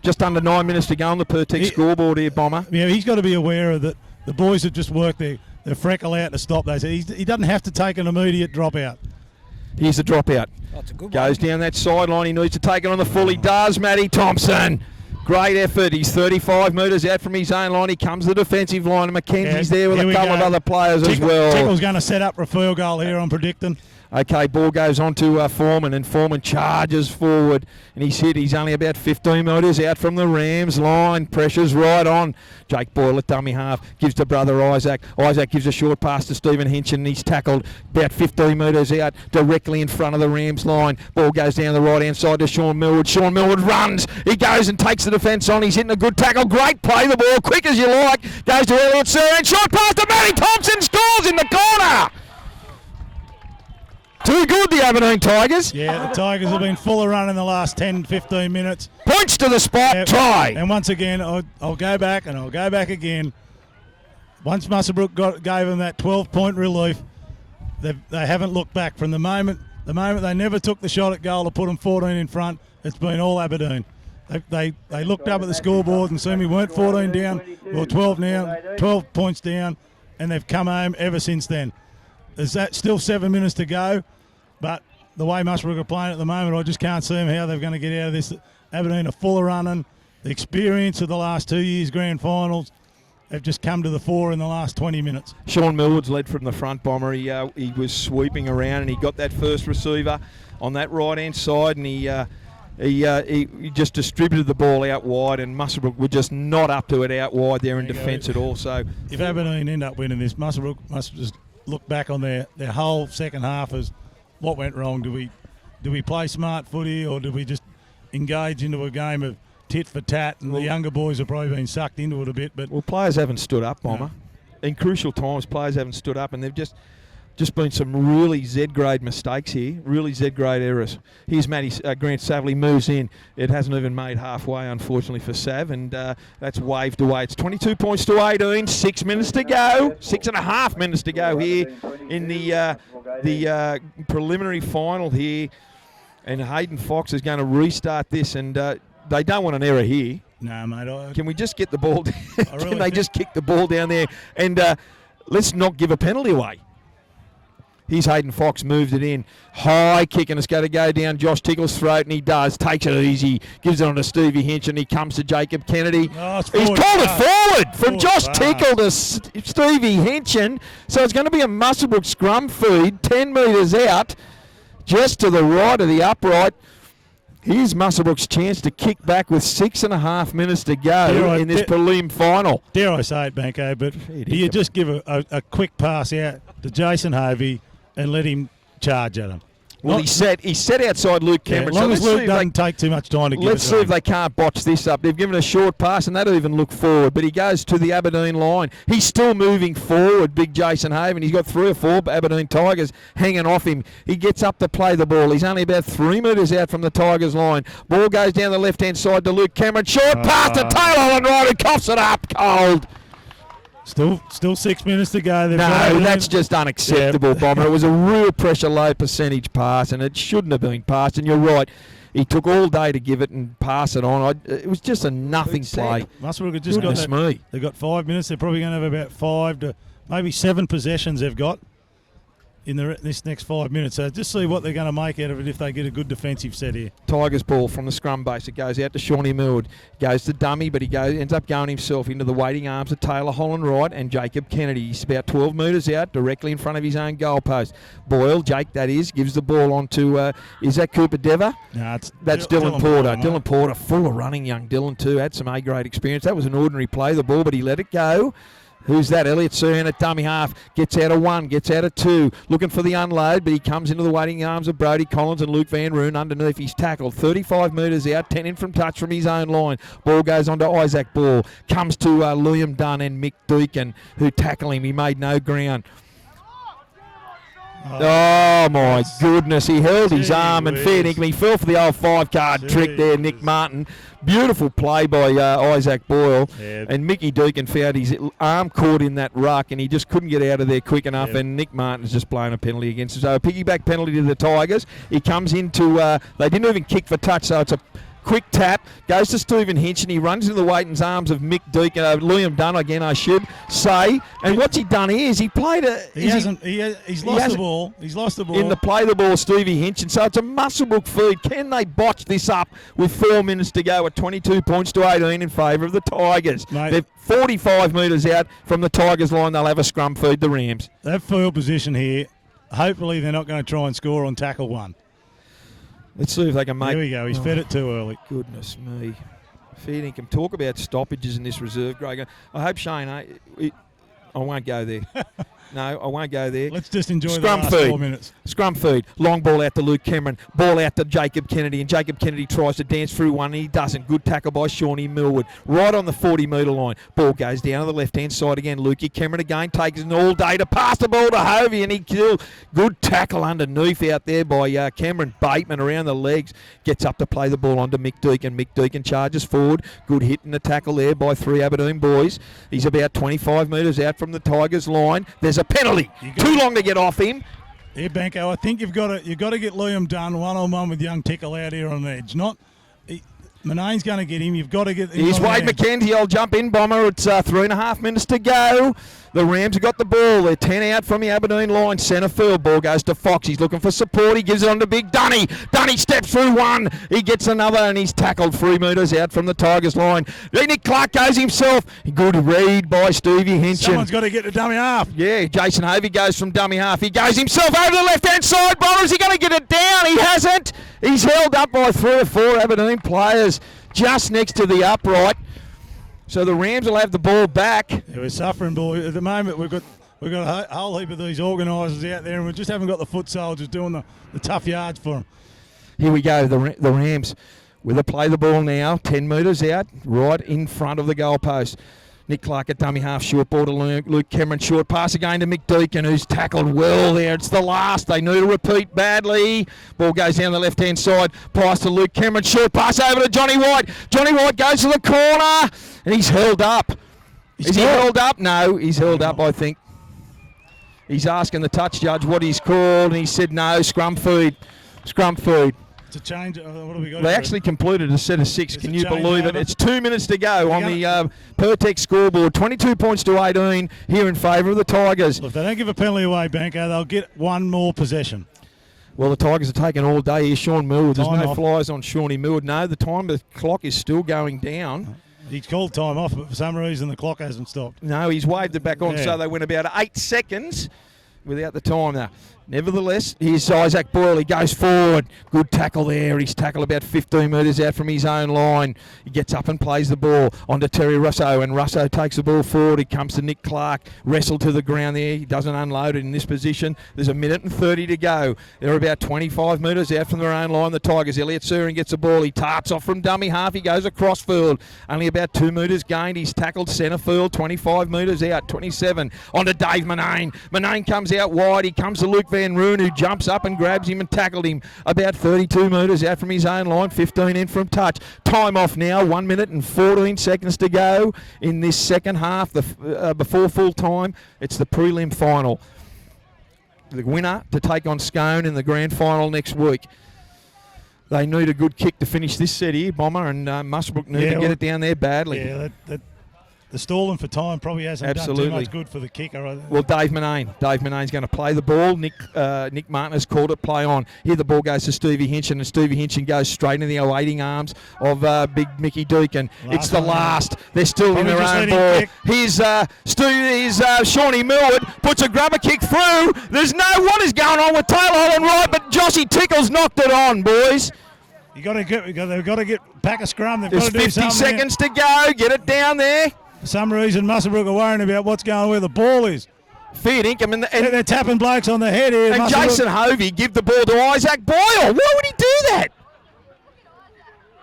Just under 9 minutes to go on the Pertec scoreboard here, Bomber. Yeah, he's got to be aware of that. The boys have just worked their freckle out to stop those. He doesn't have to take an immediate dropout. Here's the dropout. Oh, it's a good Goes one. down that sideline. He needs to take it on the full. He does, Matty Thompson. Great effort. He's 35 metres out from his own line. He comes to the defensive line. And Mackenzie's there with a couple of other players as well. Tickle's going to set up for a field goal here, I'm predicting. Okay, ball goes on to Foreman, and Foreman charges forward, and he's hit. He's only about 15 metres out from the Rams line. Pressure's right on. Jake Boyle at dummy half gives to brother Isaac. Isaac gives a short pass to Stephen Hinchin, and he's tackled about 15 metres out, directly in front of the Rams line. Ball goes down the right-hand side to Sean Millwood. Sean Millwood runs. He goes and takes the defence on. He's hitting a good tackle. Great play. The ball, quick as you like. Goes to Elliot Sirren. Short pass to Matty Thompson. Scores in the corner. Too good, the Aberdeen Tigers. Yeah, the Tigers have been full of run in the last 10, 15 minutes. Points to the spot, try. And once again, I'll go back and I'll go back again. Once Muswellbrook gave them that 12-point relief, they haven't looked back. From the moment they never took the shot at goal to put them 14 in front, it's been all Aberdeen. They looked up at the scoreboard and seen we weren't 14 down, we were 12 points down, and they've come home ever since then. There's still 7 minutes to go, but the way Muswellbrook are playing at the moment, I just can't see them how they're going to get out of this. Aberdeen are full of running. The experience of the last 2 years' grand finals have just come to the fore in the last 20 minutes. Sean Millwood's led from the front, Bomber. He was sweeping around and he got that first receiver on that right-hand side, and he just distributed the ball out wide, and Muswellbrook were just not up to it out wide there in defence at all. So if Aberdeen end up winning this, Muswellbrook must just look back on their whole second half as what went wrong. Do we play smart footy, or do we just engage into a game of tit for tat? And the younger boys have probably been sucked into it a bit. But players haven't stood up, Bomber. In crucial times, players haven't stood up, and they've just Just been some really Z-grade mistakes here, really Z-grade errors. Here's Grant Savley moves in. It hasn't even made halfway, unfortunately, for Sav, and that's waved away. It's 22 points to 18, 6 minutes to go, 6.5 minutes to go here in the preliminary final here. And Hayden Fox is going to restart this, and they don't want an error here. No, mate. Can we just get the ball down? Can they just kick the ball down there? And let's not give a penalty away. Here's Hayden Fox, moved it in. High kick, and it's going to go down Josh Tickle's throat, and he does. Takes it easy. Gives it on to Stevie Hinch, and he comes to Jacob Kennedy. He's called it forward from Josh Tickle to Stevie Hinchin. So it's going to be a Muswellbrook scrum feed, 10 metres out, just to the right of the upright. Here's Muswellbrook's chance to kick back with 6.5 minutes to go in this prelim final. Dare I say it, Banco, but do you just give a quick pass out to Jason Hovey and let him charge at him? Well, he set outside Luke Cameron. As long as Luke doesn't take too much time to give it. Let's see if they can't botch this up. They've given a short pass, and that'll even look forward. But he goes to the Aberdeen line. He's still moving forward, big Jason Haven. He's got 3 or 4 Aberdeen Tigers hanging off him. He gets up to play the ball. He's only about 3 metres out from the Tigers line. Ball goes down the left-hand side to Luke Cameron. Short pass to Taylor and Ryder coughs it up cold. Still 6 minutes to go. No, that's just unacceptable, Bomber. It was a real pressure low percentage pass, and it shouldn't have been passed. And you're right, he took all day to give it and pass it on. It was just a nothing play. Muswellbrook have just got that. They've got 5 minutes. They're probably going to have about 5 to maybe 7 possessions they've got in this next 5 minutes. So just see what they're going to make out of it if they get a good defensive set here. Tigers ball from the scrum base. It goes out to Shawnee Millwood. Goes to dummy, but he ends up going himself into the waiting arms of Taylor Holland Wright and Jacob Kennedy. He's about 12 metres out, directly in front of his own goalpost. Boyle, Jake that is, gives the ball on to, is that Cooper Dever? No, that's Dylan Porter. Dylan Porter, full of running, young Dylan too. Had some A-grade experience. That was an ordinary play, the ball, but he let it go. Who's that? Elliot Serhan at dummy half. Gets out of 1, gets out of 2. Looking for the unload, but he comes into the waiting arms of Brody Collins and Luke Van Roon underneath. He's tackled 35 metres out, 10 in from touch from his own line. Ball goes on to Isaac Ball. Comes to Liam Dunn and Mick Deacon, who tackle him. He made no ground. Oh my goodness, he held his arm and fair dinkum. He fell for the old 5-card trick there, Nick Martin. Beautiful play by Isaac Boyle. Yeah. And Mickey Deacon found his arm caught in that ruck and he just couldn't get out of there quick enough, and Nick Martin's just blown a penalty against him. So a piggyback penalty to the Tigers. He comes into, they didn't even kick for touch, so it's a quick tap, goes to Stephen Hinch, and he runs into the Waiton's arms of Mick Deacon, Liam Dunn again, I should say. And what's he done here is he played a... He's lost the ball. He's lost the ball. In the play the ball, Stevie Hinch. And so it's a Muswellbrook feed. Can they botch this up with 4 minutes to go at 22 points to 18 in favour of the Tigers? Mate, they're 45 metres out from the Tigers line. They'll have a scrum feed, the Rams. That field position here, hopefully they're not going to try and score on tackle 1. Let's see if they can make... There we go. He's fed it too early. Goodness me. Feeding can talk about stoppages in this reserve grade. I hope Shane... I won't go there. No, I won't go there. Let's just enjoy the last 4 minutes. Scrum feed. Long ball out to Luke Cameron. Ball out to Jacob Kennedy. And Jacob Kennedy tries to dance through one, and he doesn't. Good tackle by Shawnee Millwood. Right on the 40-metre line. Ball goes down to the left-hand side again. Lukey Cameron again takes it all day to pass the ball to Hovey, and he killed. Good tackle underneath out there by Cameron Bateman around the legs. Gets up to play the ball onto Mick Deacon. Mick Deacon charges forward. Good hit in the tackle there by 3 Aberdeen boys. He's about 25 metres out from the Tigers line. There's a penalty. Too long to get off him. Yeah, Banco, I think you've got to get Liam Dunn one-on-one with young Tickle out here on the edge. Manane's going to get him. You've got to get him. Here's Wade McKenzie. I'll jump in, Bomber. It's 3.5 minutes to go. The Rams have got the ball. They're 10 out from the Aberdeen line. Centre field. Ball goes to Fox. He's looking for support. He gives it on to Big Dunny. Dunny steps through one. He gets another, and he's tackled 3 metres out from the Tigers line. Nick Clark goes himself. Good read by Stevie Hinchin. Someone's got to get to dummy half. Yeah, Jason Hovey goes from dummy half. He goes himself over the left-hand side. Bomber, is he going to get it down? He hasn't. He's held up by 3 or 4 Aberdeen players just next to the upright. So the Rams will have the ball back. Yeah, we're suffering, boy. At the moment, we've got a whole heap of these organisers out there, and we just haven't got the foot soldiers doing the tough yards for them. Here we go, the Rams with a play the ball now, 10 metres out, right in front of the goalpost. Nick Clark at dummy half, short ball to Luke Cameron, short pass again to Mick Deacon, who's tackled well there. It's the last. They need a repeat badly. Ball goes down the left-hand side. Pass to Luke Cameron, short pass over to Johnny White. Johnny White goes to the corner, and he's held up. Is he held up? No, he's held up, I think. He's asking the touch judge what he's called, and he said no, scrum feed. Scrum feed. It's a change. What have we got? They actually completed a set of 6. Can you believe it? It's 2 minutes to go on the Pertex scoreboard. 22 points to 18 here in favour of the Tigers. If they don't give a penalty away, Banker, they'll get one more possession. Well, the Tigers are taking all day here. Sean Millwood. There's no off. flies on Shawnee Millwood. No, the clock is still going down. He's called time off, but for some reason the clock hasn't stopped. No, he's waved it back on, so they went about 8 seconds without the time now. Nevertheless, here's Isaac Boyle. He goes forward. Good tackle there. He's tackled about 15 metres out from his own line. He gets up and plays the ball onto Terry Russo, and Russo takes the ball forward. He comes to Nick Clark. Wrestled to the ground there. He doesn't unload it in this position. There's 1 minute and 30 to go. They're about 25 metres out from their own line. The Tigers. Elliot Surin gets the ball. He tarts off from dummy half. He goes across field. Only about 2 metres gained. He's tackled centre field. 25 metres out. 27. Onto Dave Manane. Manane comes out wide. He comes to Luke Van Roon, who jumps up and grabs him and tackled him about 32 metres out from his own line. 15 in from touch. Time off now. 1 minute and 14 seconds to go in this second half. Before full time, it's the prelim final. The winner to take on Scone in the grand final next week. They need a good kick to finish this set here, Bomber, and Muswellbrook need to get it down there badly. Yeah, the stalling for time probably hasn't done too much good for the kicker. Well, Dave Manane's going to play the ball. Nick Martin has called it play on. Here the ball goes to Stevie Hinchin, and Stevie Hinchin goes straight into the awaiting arms of big Mickey Deacon. It's the last. They're still in their own ball. Here's Shawnee Millwood, puts a grubber kick through. There's what is going on with Taylor Holland right, but Joshy Tickles knocked it on, boys. They've got to get back a scrum. There's 50 seconds to go. Get it down there. For some reason, Muswellbrook are worrying about what's going on where the ball is. Fair income. And they're tapping blokes on the head here. And Jason Hovey give the ball to Isaac Boyle. Why would he do that?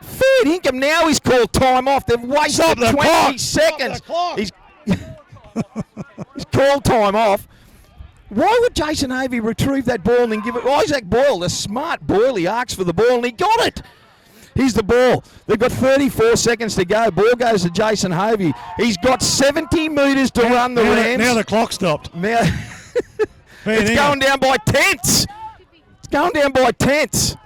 Fair income. Now he's called time off. They've wasted 20 seconds. He's called time off. Why would Jason Hovey retrieve that ball and then give it to Isaac Boyle, the smart Boyle? He asked for the ball and he got it. Here's the ball. They've got 34 seconds to go. Ball goes to Jason Hovey. He's got 70 metres to run the Rams. Now the clock stopped. Now it's going down by tenths. It's going down by tenths.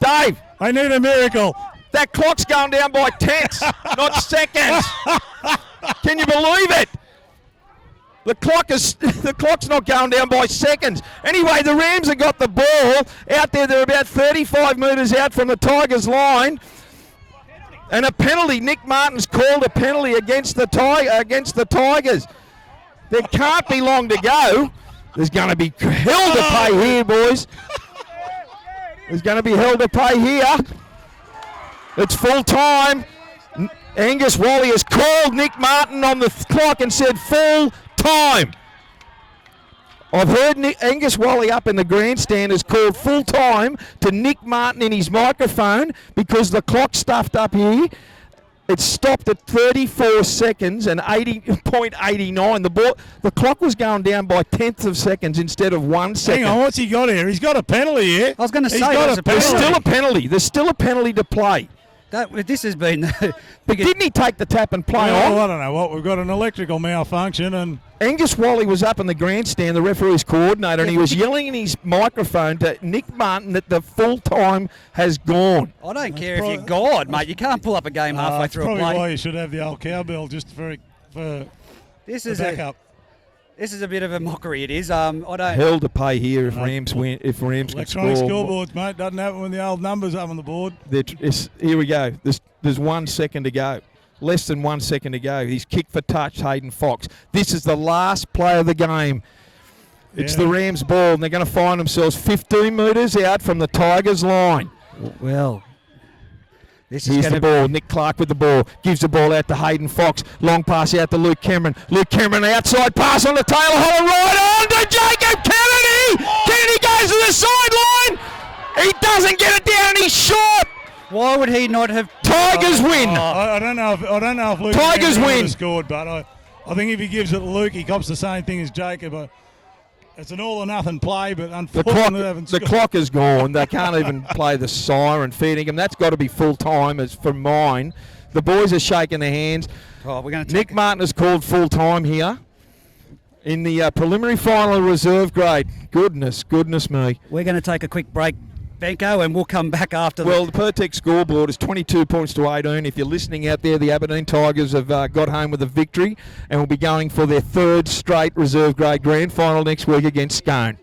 Dave. I need a miracle. That clock's going down by tenths, not seconds. Can you believe it? The clock's not going down by seconds. Anyway, the Rams have got the ball out there. They're about 35 metres out from the Tigers' line. And a penalty. Nick Martin's called a penalty against the Tigers. There can't be long to go. There's going to be hell to pay here, boys. There's going to be hell to pay here. It's full time. Angus Wally has called Nick Martin on the clock and said full time. I've heard Angus Wally up in the grandstand has called full time to Nick Martin in his microphone because the clock's stuffed up here. It stopped at 34 seconds and 80.89. The clock was going down by tenths of seconds instead of 1 second. Hang on, what's he got here? He's got a penalty here. I was going to say there's still a penalty. There's still a penalty to play. This has been the biggest. Didn't he take the tap and play on? I don't know what. We've got an electrical malfunction and Angus Wally was up in the grandstand, the referee's coordinator, and he was yelling in his microphone to Nick Martin that the full time has gone. I don't care if you're God, mate. You can't pull up a game halfway through a play. Probably why you should have the old cowbell just for backup. This is a bit of a mockery. It is. I don't. Hell to pay here if Rams win. If Rams can score. Electronic scoreboards, mate. Doesn't happen when the old numbers up on the board. Here we go. There's 1 second to go. Less than 1 second to go. He's kicked for touch, Hayden Fox. This is the last play of the game. It's the Rams' ball, and they're going to find themselves 15 metres out from the Tigers' line. Well, here's the ball. Nick Clark with the ball. Gives the ball out to Hayden Fox. Long pass out to Luke Cameron. Luke Cameron outside pass on to Taylor Holland. Right on to Jacob Kennedy. Kennedy goes to the sideline. He doesn't get it down. He's short. Why would he not have... Time Tigers win. I don't know if Luke Tigers would win. have scored, but I think if he gives it to Luke, he cops the same thing as Jacob. It's an all or nothing play, but unfortunately they haven't The scored. clock is gone. They can't even play the siren feeding him. That's got to be full time as for mine. The boys are shaking their hands. Oh, we're going to Nick Martin has called full time here in the preliminary final reserve grade. Goodness me. We're going to take a quick break, Benko, and we'll come back after. Well, the Pertec scoreboard is 22 points to 18. If you're listening out there, the Aberdeen Tigers have got home with a victory and will be going for their third straight reserve grade grand final next week against Scone.